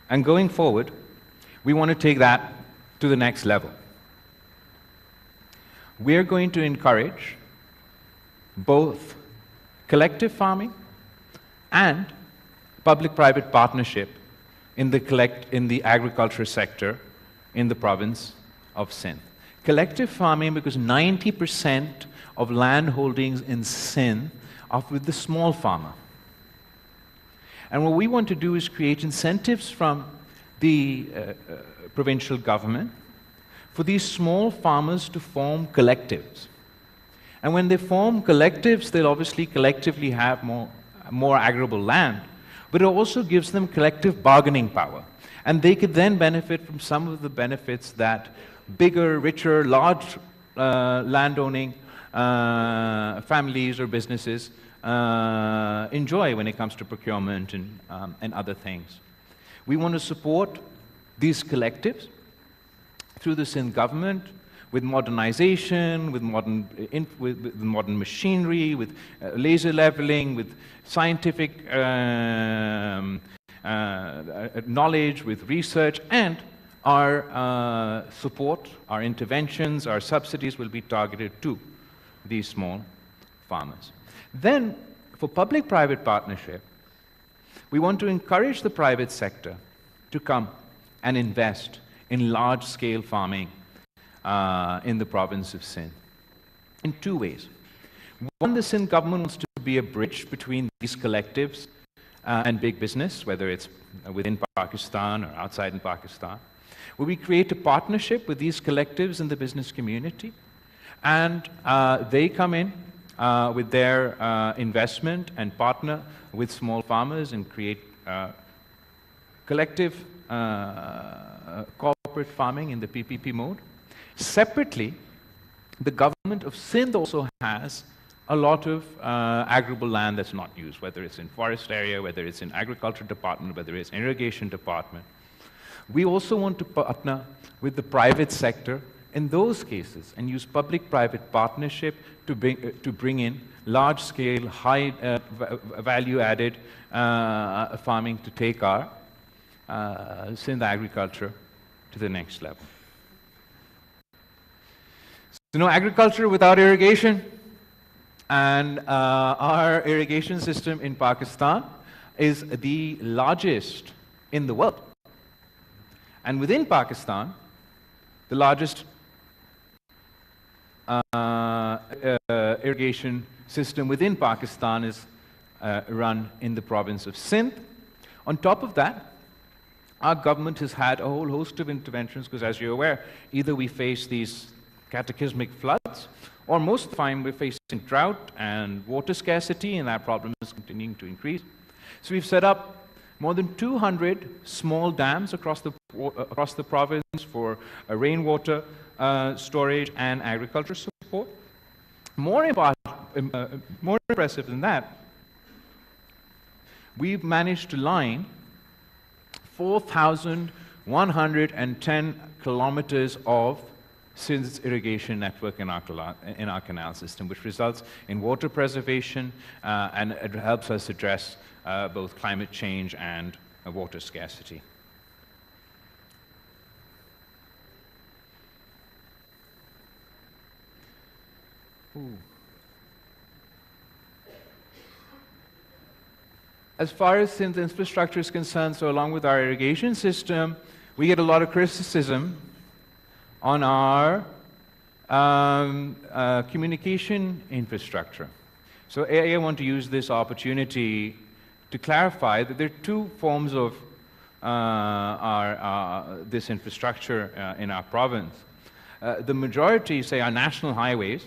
and going forward, we want to take that to the next level. We're going to encourage both collective farming and public-private partnership in the agriculture sector in the province of Sindh. Collective farming, because 90% of land holdings in Sindh are with the small farmer. And what we want to do is create incentives from the provincial government for these small farmers to form collectives. And when they form collectives, they'll obviously collectively have more arable land, but it also gives them collective bargaining power. And they could then benefit from some of the benefits that bigger, richer, large landowning families or businesses enjoy when it comes to procurement and other things. We want to support these collectives through the Sindh government with modernization, with modern machinery, with laser leveling, with scientific knowledge, with research, and our support, our interventions, our subsidies will be targeted to these small farmers. Then, for public-private partnership, we want to encourage the private sector to come and invest in large-scale farming in the province of Sindh in two ways. One, the Sindh government wants to be a bridge between these collectives and big business, whether it's within Pakistan or outside in Pakistan, where we create a partnership with these collectives in the business community, and they come in with their investment and partner with small farmers and create collective corporate farming in the PPP mode. Separately, the government of Sindh also has a lot of arable land that's not used, whether it's in forest area, whether it's in agriculture department, whether it's irrigation department. We also want to partner with the private sector in those cases and use public-private partnership to bring in large-scale, high value-added farming to take our Sindh agriculture to the next level. So no agriculture without irrigation, and our irrigation system in Pakistan is the largest in the world. And within Pakistan, the largest irrigation system within Pakistan is run in the province of Sindh. On top of that, our government has had a whole host of interventions, because as you're aware, either we face these cataclysmic floods, or most of the time we're facing drought and water scarcity, and that problem is continuing to increase. So we've set up more than 200 small dams across the province for rainwater storage and agriculture support. More impressive than that, we've managed to line 4,110 kilometers of Sindh's irrigation network in our canal system, which results in water preservation and it helps us address both climate change and water scarcity. Ooh. As far as Sindh's infrastructure is concerned, so along with our irrigation system, we get a lot of criticism on our communication infrastructure. So I want to use this opportunity to clarify that there are two forms of this infrastructure in our province. The majority, say our national highways,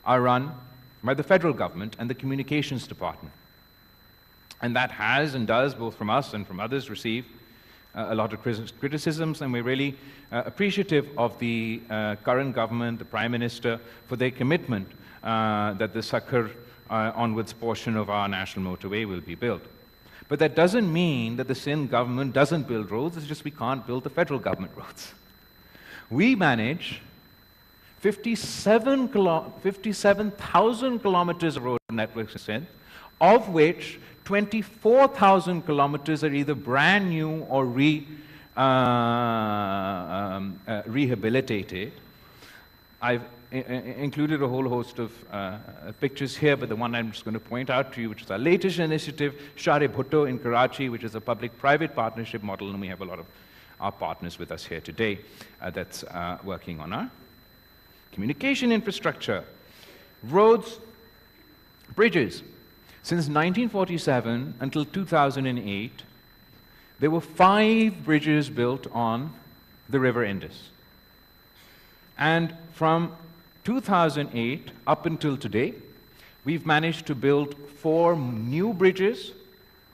are run by the federal government and the communications department. And that has and does, both from us and from others, receive a lot of criticisms, and we're really appreciative of the current government, the Prime Minister, for their commitment that the Sakhar onwards portion of our national motorway will be built. But that doesn't mean that the Sindh government doesn't build roads, it's just we can't build the federal government roads. We manage 57,000 kilometers of road networks in Sindh, of which 24,000 kilometers are either brand new or rehabilitated. I've included a whole host of pictures here, but the one I'm just going to point out to you, which is our latest initiative, Share Bhutto in Karachi, which is a public-private partnership model, and we have a lot of our partners with us here today that's working on our communication infrastructure, roads, bridges. Since 1947 until 2008, there were 5 bridges built on the River Indus. And from 2008 up until today, we've managed to build 4 new bridges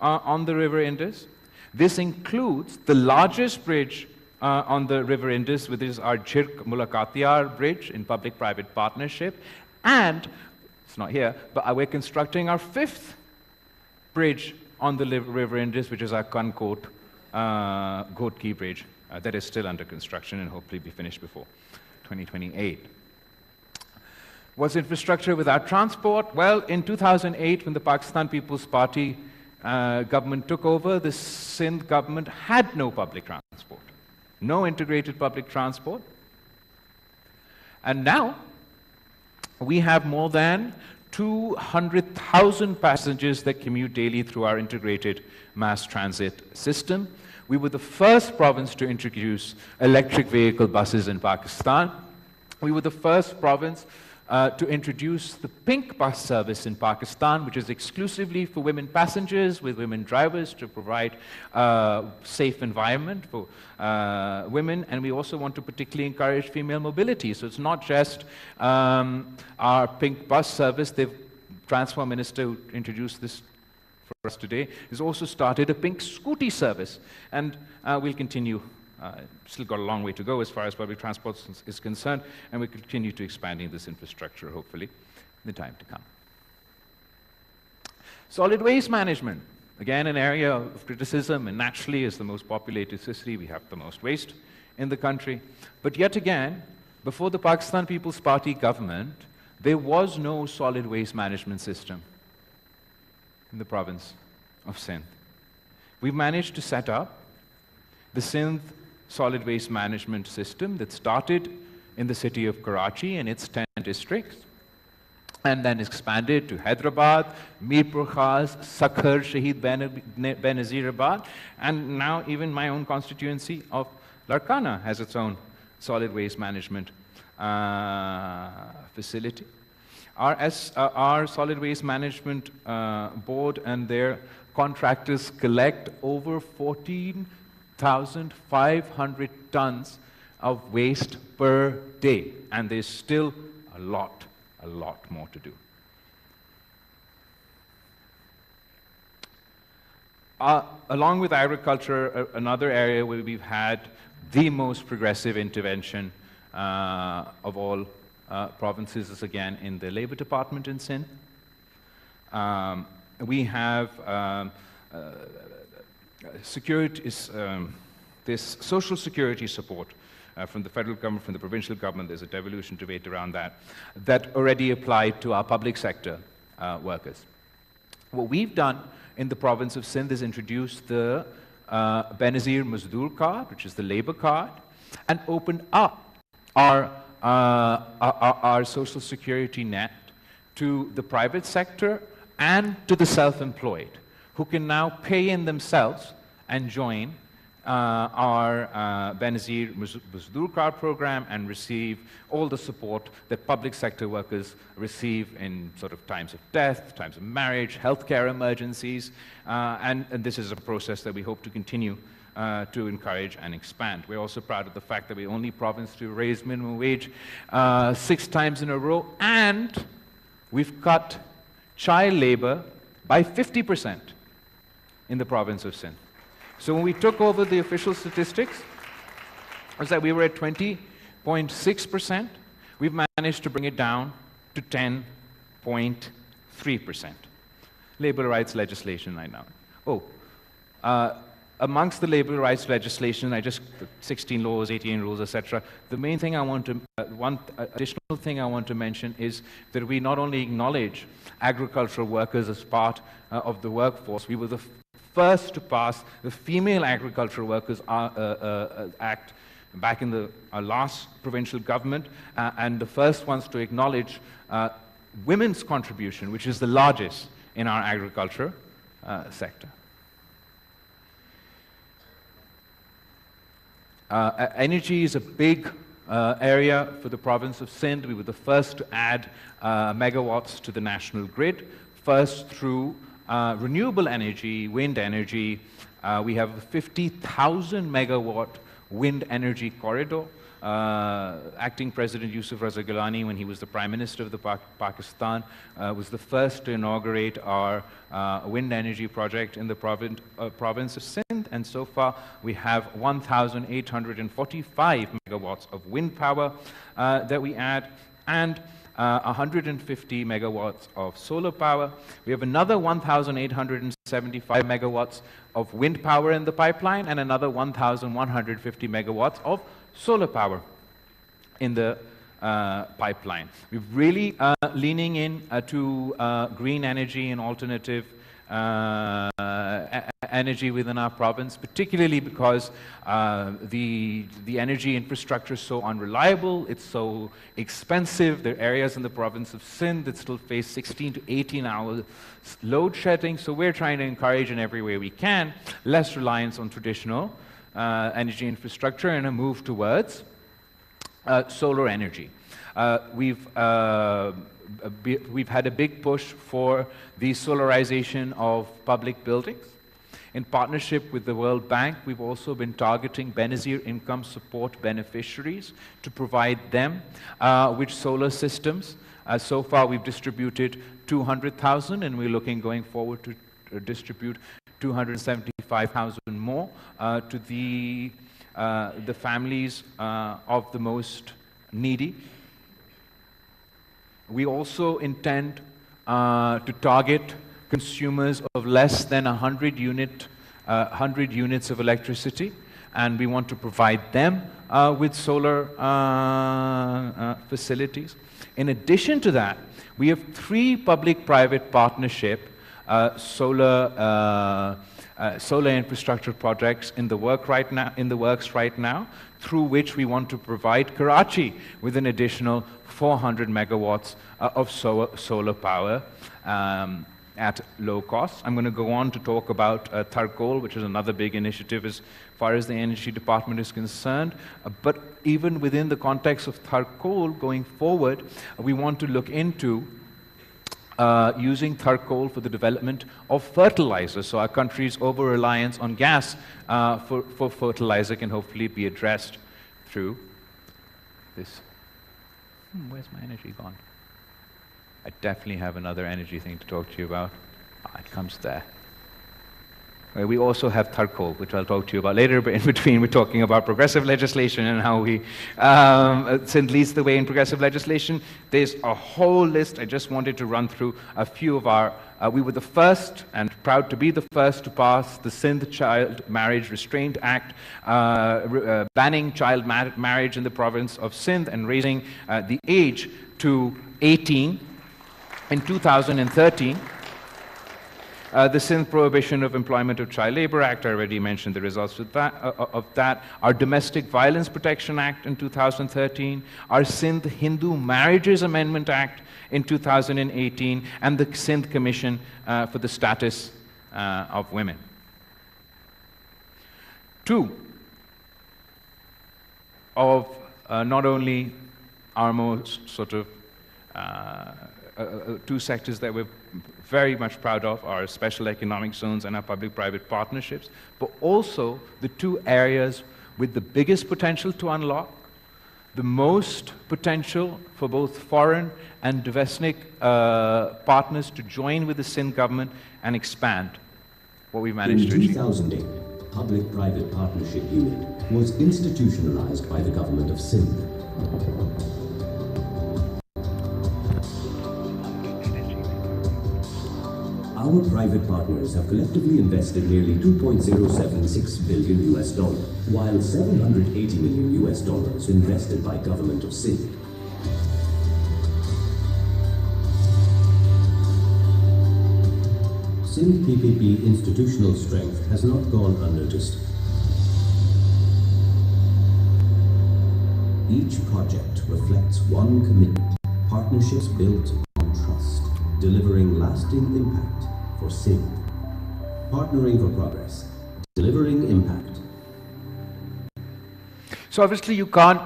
on the River Indus. This includes the largest bridge on the River Indus, which is our Jirk Mulakatiyar Bridge in public-private partnership, and it's not here, but we're constructing our 5th bridge on the River Indus, which is our Kankot Ghotki Bridge that is still under construction and hopefully be finished before 2028. What's infrastructure without transport? Well, in 2008, when the Pakistan People's Party government took over, the Sindh government had no public transport, no integrated public transport. And now, we have more than 200,000 passengers that commute daily through our integrated mass transit system. We were the first province to introduce electric vehicle buses in Pakistan. We were the first province to introduce the pink bus service in Pakistan, which is exclusively for women passengers with women drivers to provide a safe environment for women. And we also want to particularly encourage female mobility. So it's not just our pink bus service. The Transport Minister who introduced this for us today has also started a pink scooty service. And we'll continue. Still got a long way to go as far as public transport is concerned, and we continue to expanding this infrastructure, hopefully, in the time to come. Solid waste management, again an area of criticism, and naturally as the most populated city, we have the most waste in the country. But yet again, before the Pakistan People's Party government, there was no solid waste management system in the province of Sindh. We managed to set up the Sindh solid waste management system that started in the city of Karachi and its 10 districts, and then expanded to Hyderabad, Mirpur Khas, Sakhar, Shaheed Benazirabad, and now even my own constituency of Larkana has its own solid waste management facility. Our solid waste management board and their contractors collect over 14,500 tons of waste per day, and there's still a lot more to do. Along with agriculture, another area where we've had the most progressive intervention of all provinces is again in the Labour Department in Sindh. We have this social security support from the federal government, from the provincial government. There's a devolution debate around that already applied to our public sector workers. What we've done in the province of Sindh is introduce the Benazir Mazdoor card, which is the labor card, and opened up our social security net to the private sector and to the self-employed, who can now pay in themselves and join our Benazir Mazdoor card program and receive all the support that public sector workers receive in sort of times of death, times of marriage, healthcare emergencies, and this is a process that we hope to continue to encourage and expand. We're also proud of the fact that we're the only province to raise minimum wage 6 times in a row, and we've cut child labor by 50% in the province of Sindh. So when we took over the official statistics, was that we were at 20.6%. We've managed to bring it down to 10.3%. Labor rights legislation right now. Amongst the labor rights legislation, 16 laws, 18 rules, etc. The main thing one additional thing I want to mention is that we not only acknowledge agricultural workers as part of the workforce, we were the first to pass the Female Agricultural Workers Act back in our last provincial government, and the first ones to acknowledge women's contribution, which is the largest in our agriculture sector. Energy is a big area for the province of Sindh. We were the first to add megawatts to the national grid, first through renewable energy, wind energy. We have a 50,000 megawatt wind energy corridor. Acting President Yusuf Raza Gilani, when he was the Prime Minister of the Pakistan, was the first to inaugurate our wind energy project in the province of Sindh, and so far we have 1,845 megawatts of wind power that we add, and 150 megawatts of solar power. We have another 1,875 megawatts of wind power in the pipeline, and another 1,150 megawatts of solar power in the pipeline. We're really leaning in to green energy and alternative energy within our province, particularly because the energy infrastructure is so unreliable, it's so expensive. There are areas in the province of Sindh that still face 16 to 18 hours load shedding, so we're trying to encourage in every way we can less reliance on traditional energy infrastructure and a move towards solar energy. We've had a big push for the solarization of public buildings. In partnership with the World Bank, we've also been targeting Benazir income support beneficiaries to provide them with solar systems. So far, we've distributed 200,000, and we're looking going forward to distribute 275,000 more to the families of the most needy. We also intend to target consumers of less than 100 units of electricity and we want to provide them with solar facilities. In addition to that, we have 3 public-private partnership solar infrastructure projects in the works right now, through which we want to provide Karachi with an additional 400 megawatts of solar power at low cost. I'm going to go on to talk about Tharkol, which is another big initiative as far as the Energy Department is concerned. But even within the context of Tharkol, going forward, we want to look into using Tharkol for the development of fertilizer. So our country's over-reliance on gas for fertilizer can hopefully be addressed through this. Where's my energy gone? I definitely have another energy thing to talk to you about. It comes there. We also have Tharkol, which I'll talk to you about later, but in between we're talking about progressive legislation and how we Sindh leads the way in progressive legislation. There's a whole list. I just wanted to run through a few of our, we were the first, and proud to be the first, to pass the Sindh Child Marriage Restraint Act, banning child marriage in the province of Sindh and raising the age to 18 in 2013. The Sindh Prohibition of Employment of Child Labor Act, I already mentioned the results of that. Our Domestic Violence Protection Act in 2013. Our Sindh Hindu Marriages Amendment Act in 2018. And the Sindh Commission for the Status of Women. 2 of not only our most sort of 2 sectors that we're very much proud of are special economic zones and our public-private partnerships, but also the 2 areas with the biggest potential to unlock, the most potential for both foreign and domestic partners to join with the Sindh government and expand what we've managed to achieve. In 2008, the Public-Private Partnership Unit was institutionalized by the government of Sindh. Our private partners have collectively invested nearly $2.076 billion US, while $780 million US invested by government of Sindh. Sindh PPP institutional strength has not gone unnoticed. Each project reflects one commitment: partnerships built on trust, delivering lasting impact for Sindh. Partnering for progress, delivering impact. So obviously you can't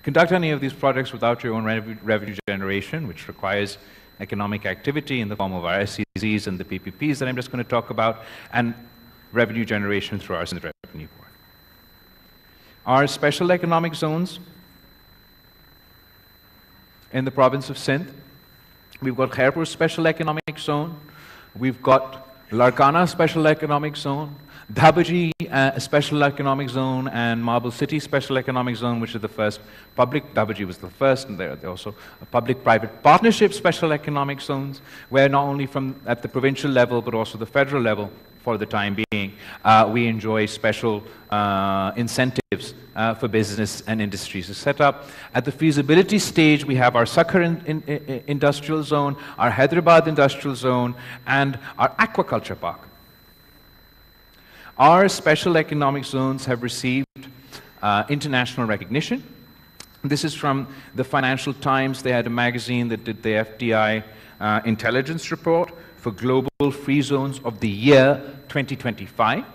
conduct any of these projects without your own revenue generation, which requires economic activity in the form of our SCZs and the PPPs that I'm just going to talk about, and revenue generation through our Sindh Revenue Board. Our special economic zones in the province of Sindh. We've got Khairpur Special Economic Zone, we've got Larkana Special Economic Zone, Dhabaji Special Economic Zone, and Marble City Special Economic Zone, which is the first public. Dhabaji was the first, and they're also public-private partnership special economic zones, where not only from at the provincial level, but also the federal level, for the time being, we enjoy special incentives for business and industries to set up. At the feasibility stage, we have our Sakhar Industrial Zone, our Hyderabad Industrial Zone, and our Aquaculture Park. Our special economic zones have received international recognition. This is from the Financial Times. They had a magazine that did the FDI intelligence report for Global Free Zones of the Year 2025.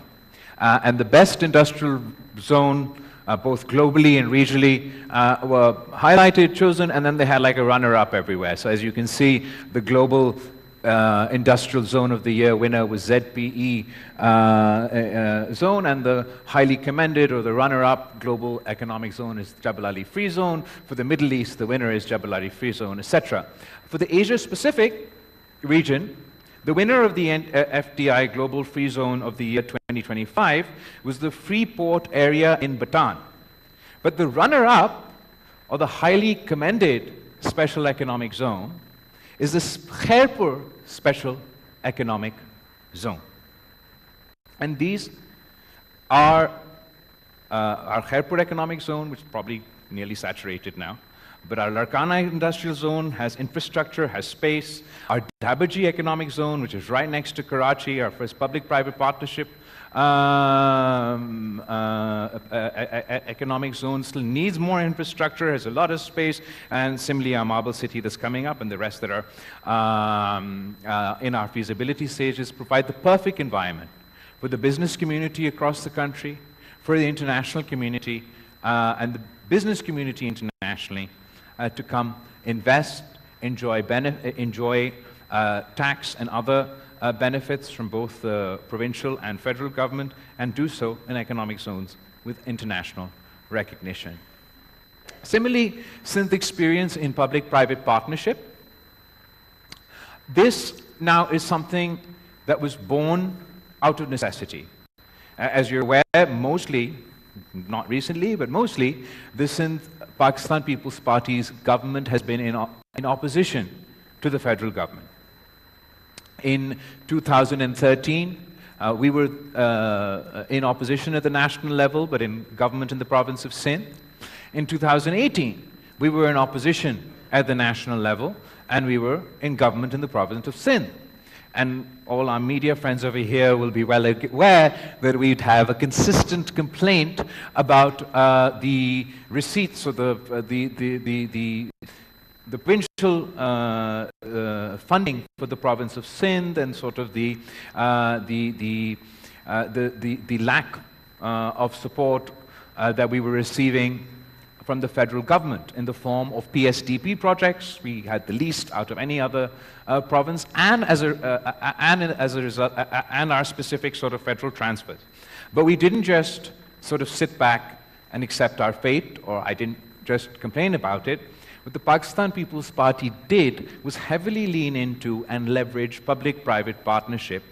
And the best industrial zone, both globally and regionally, were highlighted, chosen, and then they had like a runner-up everywhere. So as you can see, the global industrial zone of the year winner was ZPE zone, and the highly commended, or the runner-up global economic zone, is Jebel Ali Free Zone. For the Middle East, the winner is Jebel Ali Free Zone, etc. For the Asia-Pacific region, the winner of the FDI Global Free Zone of the year 2025 was the Freeport area in Bhutan. But the runner-up, or the highly commended Special Economic Zone, is the Khairpur Special Economic Zone. And these are our Khairpur economic zone, which is probably nearly saturated now. But our Larkana industrial zone has infrastructure, has space. Our Dabaji economic zone, which is right next to Karachi, our first public-private partnership economic zone, still needs more infrastructure, has a lot of space. And similarly, our Marble City that's coming up and the rest that are in our feasibility stages provide the perfect environment for the business community across the country, for the international community, and the business community internationally to come invest, enjoy tax and other benefits from both the provincial and federal government, and do so in economic zones with international recognition. Similarly, Sindh experience in public-private partnership. This now is something that was born out of necessity. As you're aware, mostly, not recently, but mostly, the Sindh Pakistan People's Party's government has been in opposition to the federal government. In 2013, we were in opposition at the national level, but in government in the province of Sindh. In 2018, we were in opposition at the national level, and we were in government in the province of Sindh. And all our media friends over here will be well aware that we'd have a consistent complaint about the receipts or the provincial funding for the province of Sindh, and sort of the lack of support that we were receiving from the federal government in the form of PSDP projects. We had the least out of any other province, and as a result, and our specific sort of federal transfers. But we didn't just sort of sit back and accept our fate, or I didn't just complain about it. What the Pakistan People's Party did was heavily lean into and leverage public-private partnership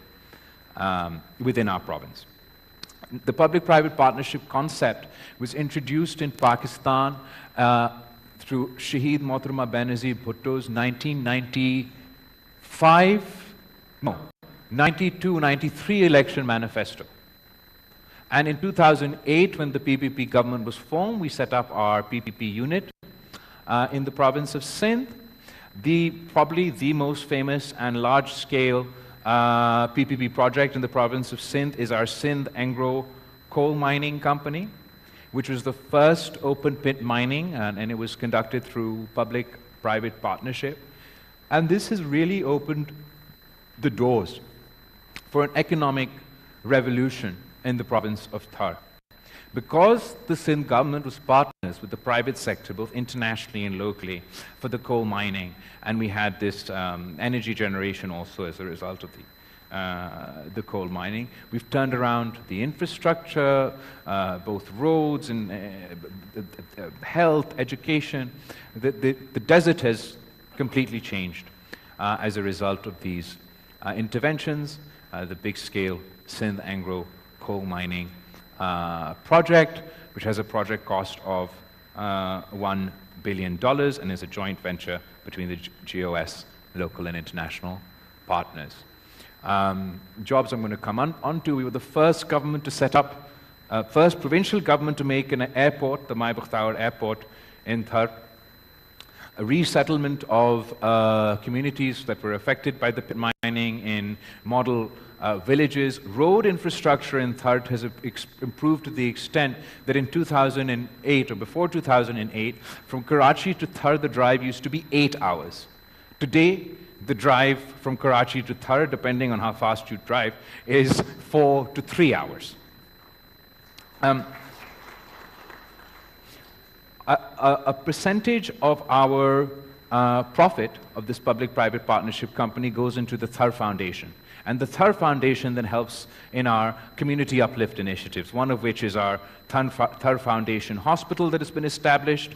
within our province. The public-private partnership concept was introduced in Pakistan through Shaheed Mohtarama Benazir Bhutto's 92-93 election manifesto. And in 2008, when the PPP government was formed, we set up our PPP unit in the province of Sindh. Probably the most famous and large-scale PPP project in the province of Sindh is our Sindh Angro coal mining company, which was the first open pit mining, and it was conducted through public-private partnership. And this has really opened the doors for an economic revolution in the province of Thar. Because the Sindh government was partners with the private sector, both internationally and locally, for the coal mining, and we had this energy generation also as a result of the coal mining. We've turned around the infrastructure, both roads and health, education. The desert has completely changed as a result of these interventions. The big-scale Sindh Angro coal mining project, which has a project cost of $1 billion and is a joint venture between the GOS, local and international partners. Jobs I'm going to come on to. We were the first government to set up, first provincial government to make an airport, the Mai Bakhtaur Airport in Thar, a resettlement of communities that were affected by the pit mining in model villages. Road infrastructure in Thar has improved to the extent that in 2008, or before 2008, from Karachi to Thar, the drive used to be 8 hours. Today, the drive from Karachi to Thar, depending on how fast you drive, is 4 to 3 hours. A percentage of our profit of this public-private partnership company goes into the Thar Foundation. And the Thar Foundation then helps in our community uplift initiatives, one of which is our Thar Foundation Hospital that has been established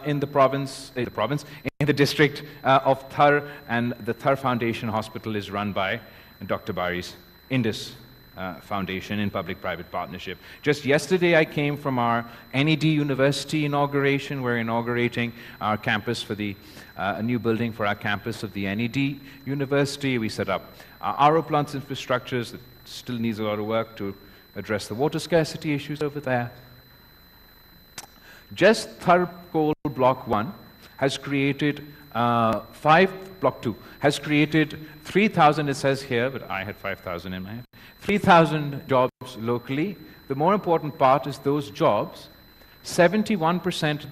in the district of Thar, and the Thar Foundation Hospital is run by Dr. Bari's Indus Foundation in public-private partnership. Just yesterday I came from our NED University inauguration. We're inaugurating our campus for a new building for our campus of the NED University. We set up RO plants infrastructures that still needs a lot of work to address the water scarcity issues over there. Just Thar Coal Block 1 has created Block 2 has created 3,000, it says here, but I had 5,000 in my head, 3,000 jobs locally. The more important part is those jobs, 71% of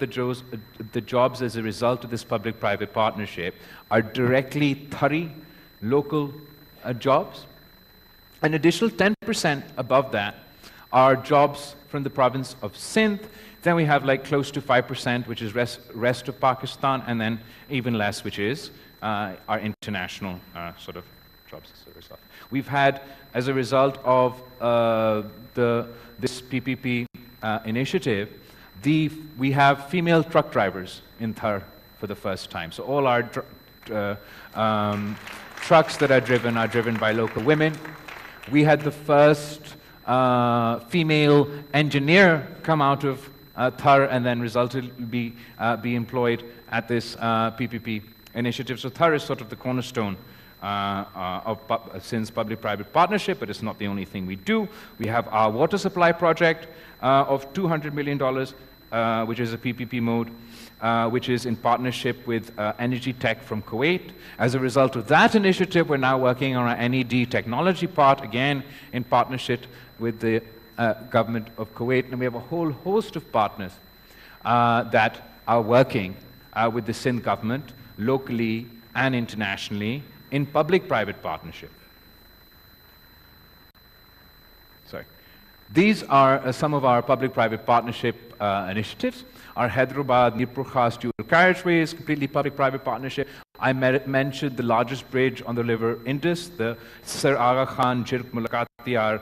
the jobs as a result of this public-private partnership are directly Thari local jobs. An additional 10% above that are jobs from the province of Sindh. Then we have like close to 5%, which is rest of Pakistan, and then even less, which is our international sort of jobs as a result. We've had, as a result of this PPP initiative, we have female truck drivers in Thar for the first time. So all our trucks that are driven by local women. We had the first female engineer come out of Thar and then be employed at this PPP initiative. So Thar is sort of the cornerstone of Sindh's public-private partnership, but it's not the only thing we do. We have our water supply project of $200 million, which is a PPP mode, which is in partnership with Energy Tech from Kuwait. As a result of that initiative, we're now working on our NED technology part, again in partnership with the government of Kuwait, and we have a whole host of partners that are working with the Sindh government, locally and internationally, in public-private partnership. Sorry. These are some of our public-private partnership initiatives. Our Hyderabad Mirpur Khas dual carriageway is completely public-private partnership. I mentioned the largest bridge on the River Indus, the Sir Aga Khan Jirk Mulakatiyar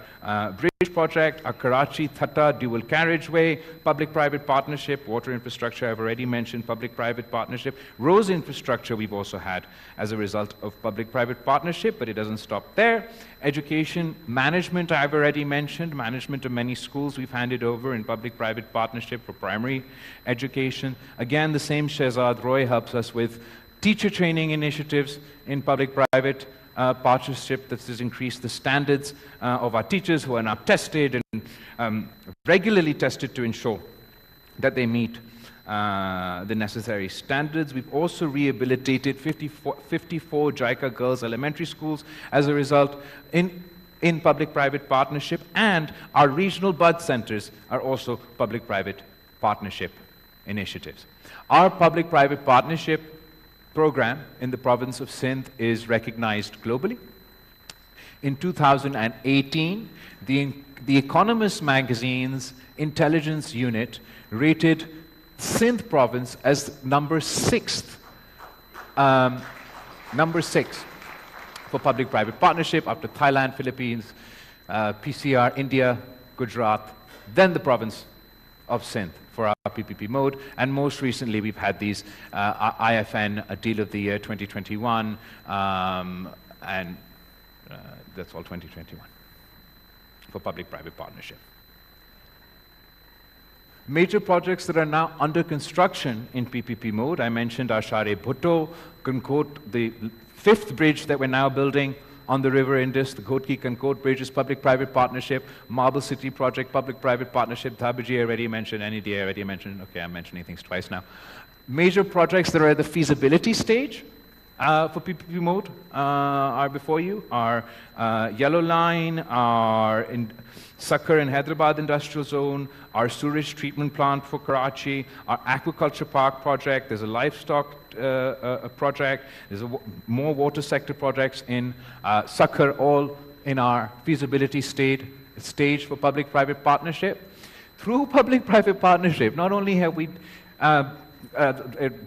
bridge project, our Karachi Thatta dual carriageway, public-private partnership, water infrastructure I've already mentioned, public-private partnership, roads infrastructure we've also had as a result of public-private partnership, but it doesn't stop there. Education management I've already mentioned, management of many schools we've handed over in public-private partnership for primary education. Again, the same Shehzad Roy helps us with teacher training initiatives in public-private partnership that has increased the standards of our teachers, who are now tested and regularly tested to ensure that they meet the necessary standards. We've also rehabilitated 54 JICA girls elementary schools as a result in public-private partnership, and our regional bud centers are also public-private partnership initiatives. Our public-private partnership program in the province of Sindh is recognized globally. In 2018, the Economist magazine's intelligence unit rated Sindh province as number 6 for public-private partnership, after Thailand, Philippines, PCR, India, Gujarat, then the province of Sindh for our PPP mode, and most recently we've had these IFN Deal of the Year 2021, and that's all 2021 for public-private partnership. Major projects that are now under construction in PPP mode, I mentioned our Share Bhutto, Kankot, the 5th bridge that we're now building on the River Indus, the Ghotki Kankot Bridge is public-private partnership, Marble City Project, public-private partnership, Dhabaji I already mentioned, NED I already mentioned, okay, I'm mentioning things twice now. Major projects that are at the feasibility stage for PPP mode are before you, our Yellow Line, our Sakhar and Hyderabad Industrial Zone, our sewage treatment plant for Karachi, our aquaculture park project, there's a livestock project, there's more water sector projects in Sakhar, all in our feasibility stage for public-private partnership. Through public-private partnership, not only have we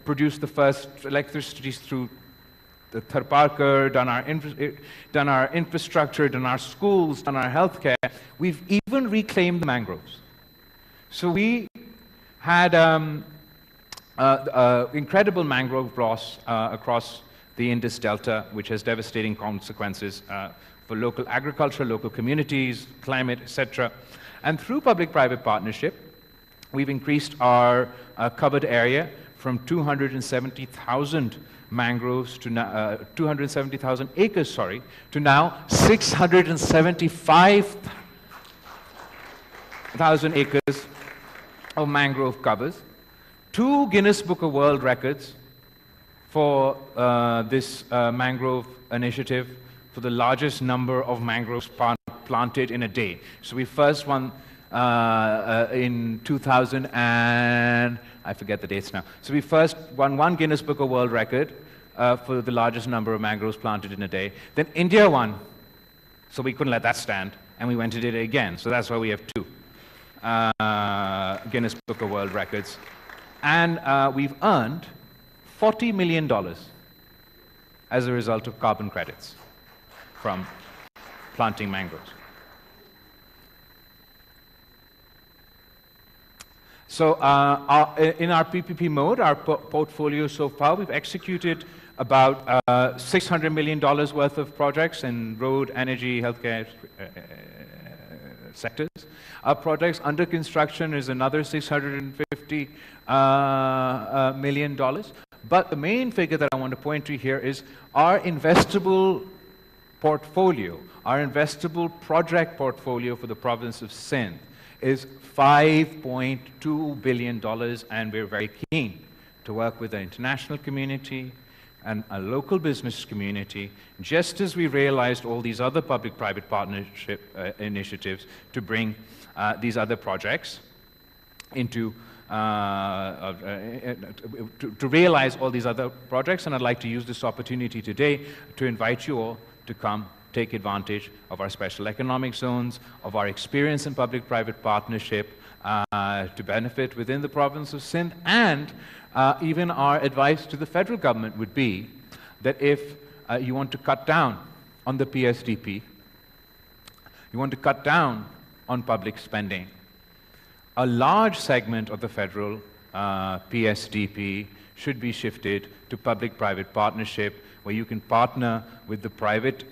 produced the first electricity through the Tharparkar, done our infrastructure, done our schools, done our healthcare, we've even reclaimed the mangroves. So we had incredible mangrove loss across the Indus Delta, which has devastating consequences for local agriculture, local communities, climate, etc. And through public-private partnership, we've increased our covered area from 270,000 mangroves to now, 270,000 acres, sorry, to now 675,000 acres of mangrove covers. 2 Guinness Book of World Records for this mangrove initiative, for the largest number of mangroves planted in a day. So we first won in 2000 and I forget the dates now. So we first won 1 Guinness Book of World Record for the largest number of mangroves planted in a day. Then India won, so we couldn't let that stand, and we went and did it again. So that's why we have 2 Guinness Book of World Records. And we've earned $40 million as a result of carbon credits from planting mangroves. So in our PPP mode, our portfolio so far, we've executed about $600 million worth of projects in road, energy, healthcare sectors. Our projects under construction is another $650 million. But the main figure that I want to point to here is our investable portfolio, our investable project portfolio for the province of Sindh is $5.2 billion, and we're very keen to work with the international community and a local business community, just as we realized all these other public-private partnership initiatives to bring these other projects into to realize all these other projects. And I'd like to use this opportunity today to invite you all to come take advantage of our special economic zones, of our experience in public-private partnership to benefit within the province of Sindh. And even our advice to the federal government would be that if you want to cut down on the PSDP, you want to cut down on public spending, a large segment of the federal PSDP should be shifted to public-private partnership, where you can partner with the private,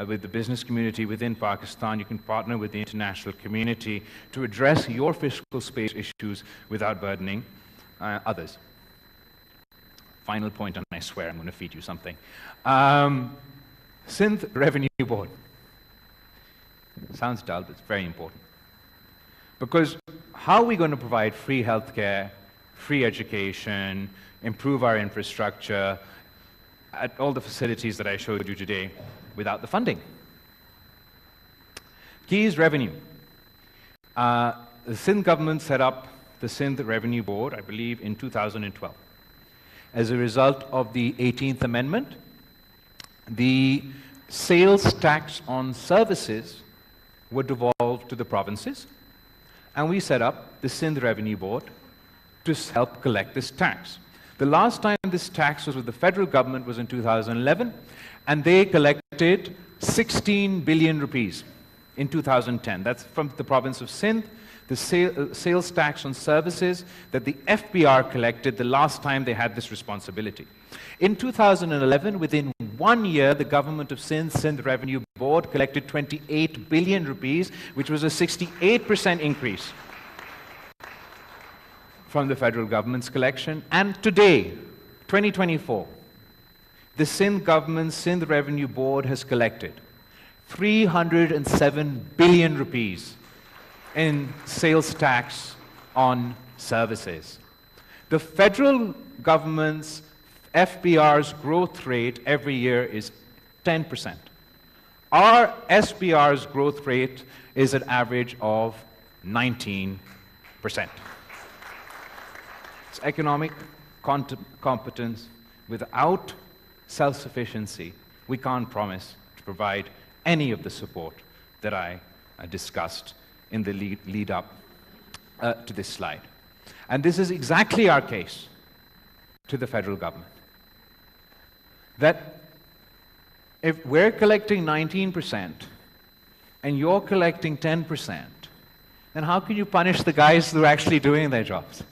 with the business community within Pakistan. You can partner with the international community to address your fiscal space issues without burdening others. Final point, and I swear I'm going to feed you something. Sindh Revenue Board. Sounds dull, but it's very important. Because how are we going to provide free healthcare, free education, improve our infrastructure at all the facilities that I showed you today without the funding? Key is revenue. The Sindh government set up the Sindh Revenue Board, I believe, in 2012. As a result of the 18th Amendment, the sales tax on services were devolved to the provinces, and we set up the Sindh Revenue Board to help collect this tax. The last time this tax was with the federal government was in 2011, and they collected 16 billion rupees in 2010. That's from the province of Sindh, the sales tax on services that the FBR collected the last time they had this responsibility. In 2011, within 1 year, the government of Sindh Revenue Board collected 28 billion rupees, which was a 68% increase from the federal government's collection. And today, 2024, the Sindh government's Sindh Revenue Board has collected 307 billion rupees in sales tax on services. The federal government's FBR's growth rate every year is 10%. Our SBR's growth rate is an average of 19%. It's economic competence. Without self-sufficiency, we can't promise to provide any of the support that I discussed in the lead up to this slide. And this is exactly our case to the federal government. That if we're collecting 19% and you're collecting 10%, then how can you punish the guys who are actually doing their jobs?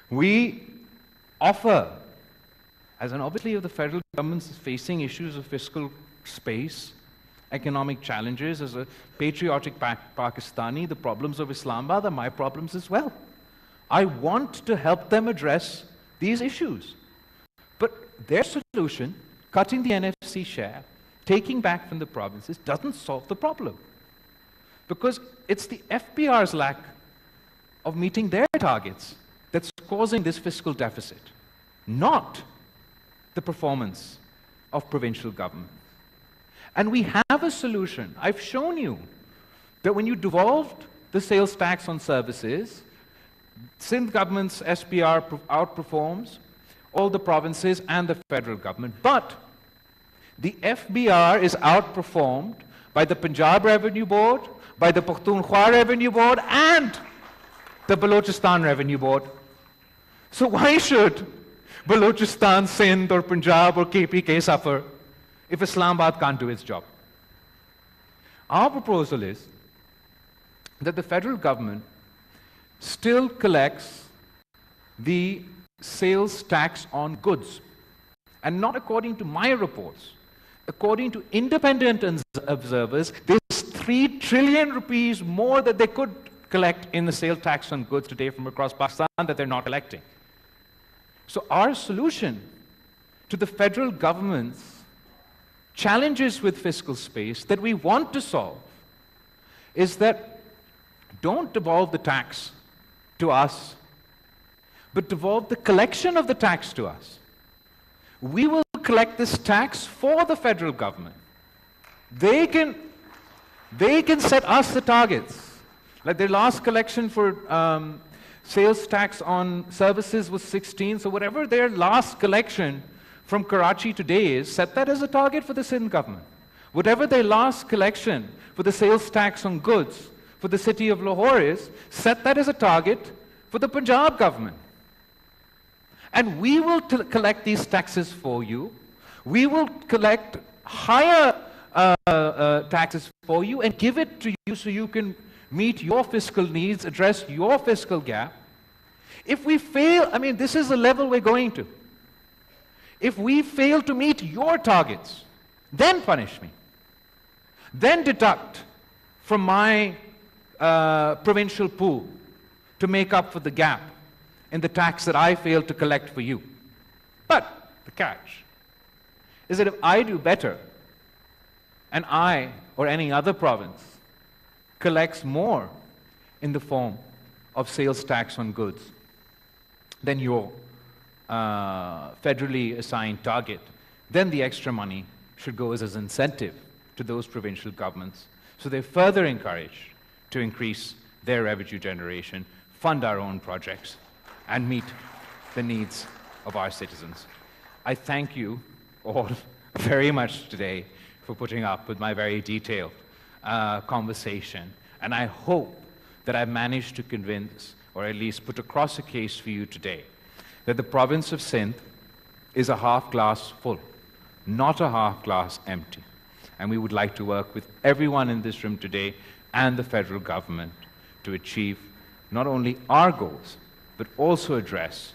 We offer, as an obviously if the federal government is facing issues of fiscal space, economic challenges, as a patriotic Pakistani, the problems of Islamabad are my problems as well. I want to help them address these issues. But their solution, cutting the NFC share, taking back from the provinces, doesn't solve the problem. Because it's the FBR's lack of meeting their targets that's causing this fiscal deficit, not the performance of provincial government. And we have a solution. I've shown you that when you devolved the sales tax on services, Sindh government's SPR outperforms all the provinces and the federal government. But the FBR is outperformed by the Punjab Revenue Board, by the Pakhtunkhwa Revenue Board, and the Balochistan Revenue Board. So why should Balochistan, Sindh, or Punjab, or KPK suffer if Islamabad can't do its job? Our proposal is that the federal government still collects the sales tax on goods, and not according to my reports. According to independent observers, there's 3 trillion rupees more that they could collect in the sales tax on goods today from across Pakistan that they're not collecting. So our solution to the federal government's challenges with fiscal space that we want to solve is that don't devolve the tax to us, but devolve the collection of the tax to us. We will collect this tax for the federal government. They can set us the targets. Like their last collection for sales tax on services was 16, so whatever their last collection from Karachi today is, set that as a target for the Sindh government. Whatever their last collection for the sales tax on goods for the city of Lahore is, set that as a target for the Punjab government. And we will collect these taxes for you. We will collect higher taxes for you and give it to you so you can meet your fiscal needs, address your fiscal gap. If we fail, I mean, this is the level we're going to. If we fail to meet your targets, then punish me. Then deduct from my provincial pool to make up for the gap in the tax that I failed to collect for you. But the catch is that if I do better and I or any other province collects more in the form of sales tax on goods than your federally assigned target, then the extra money should go as an incentive to those provincial governments so they're further encouraged to increase their revenue generation, fund our own projects, and meet the needs of our citizens. I thank you all very much today for putting up with my very detailed conversation, and I hope that I've managed to convince, or at least put across a case for you today, that the province of Sindh is a half glass full, not a half glass empty. And we would like to work with everyone in this room today and the federal government to achieve not only our goals, but also address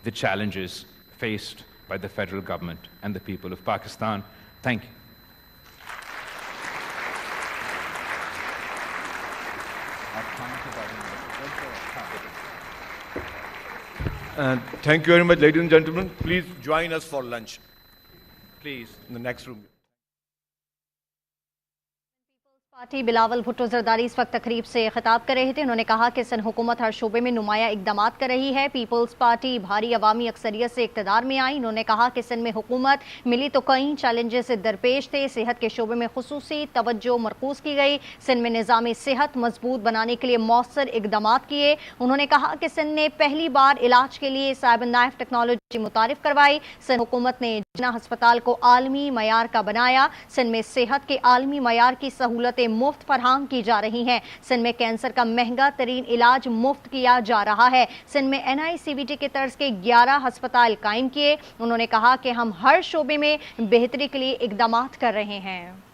the challenges faced by the federal government and the people of Pakistan. Thank you. Thank you very much, ladies and gentlemen. Please join us for lunch. Please, in the next room. Party Bilawal Bhutto Zardari इस वक्त तकरीब से खिताब कर रहे थे। उन्होंने कहा कि सिंध हुकूमत हर शोबे में नुमाया इकदाम कर रही है। पीपल्स पार्टी भारी अवामी अक्सरियत से इक़्तिदार में आई। उन्होंने कहा कि सिंध में हुकूमत मिली तो कई चैलेंजेस से दरपेश थे। सेहत के शोबे में खुसूसी तवज्जो मरकूज़ की गई। सिंध में निज़ाम सेहत मजबूत बनाने के लिए मौसर इकदाम किए। उन्होंने कहा कि सिंध ने पहली बार इलाज के लिए साइबर नाइफ टेक्नोलॉजी मुतारिफ करवाई। सिंध हुकूमत ने जिन्ना हस्पताल को आलमी मयार का बनाया। सिंध में सेहत के आलमी मयार की सहूलतें मुफ्त फराहम की जा रही हैं। सिंध में कैंसर का महंगा तरीन इलाज मुफ्त किया जा रहा है। सिंध में NICVD के तर्ज के 11 हस्पताल कायम किए। उन्होंने कहा कि हम हर शोबे में बेहतरी के लिए इकदाम कर रहे हैं।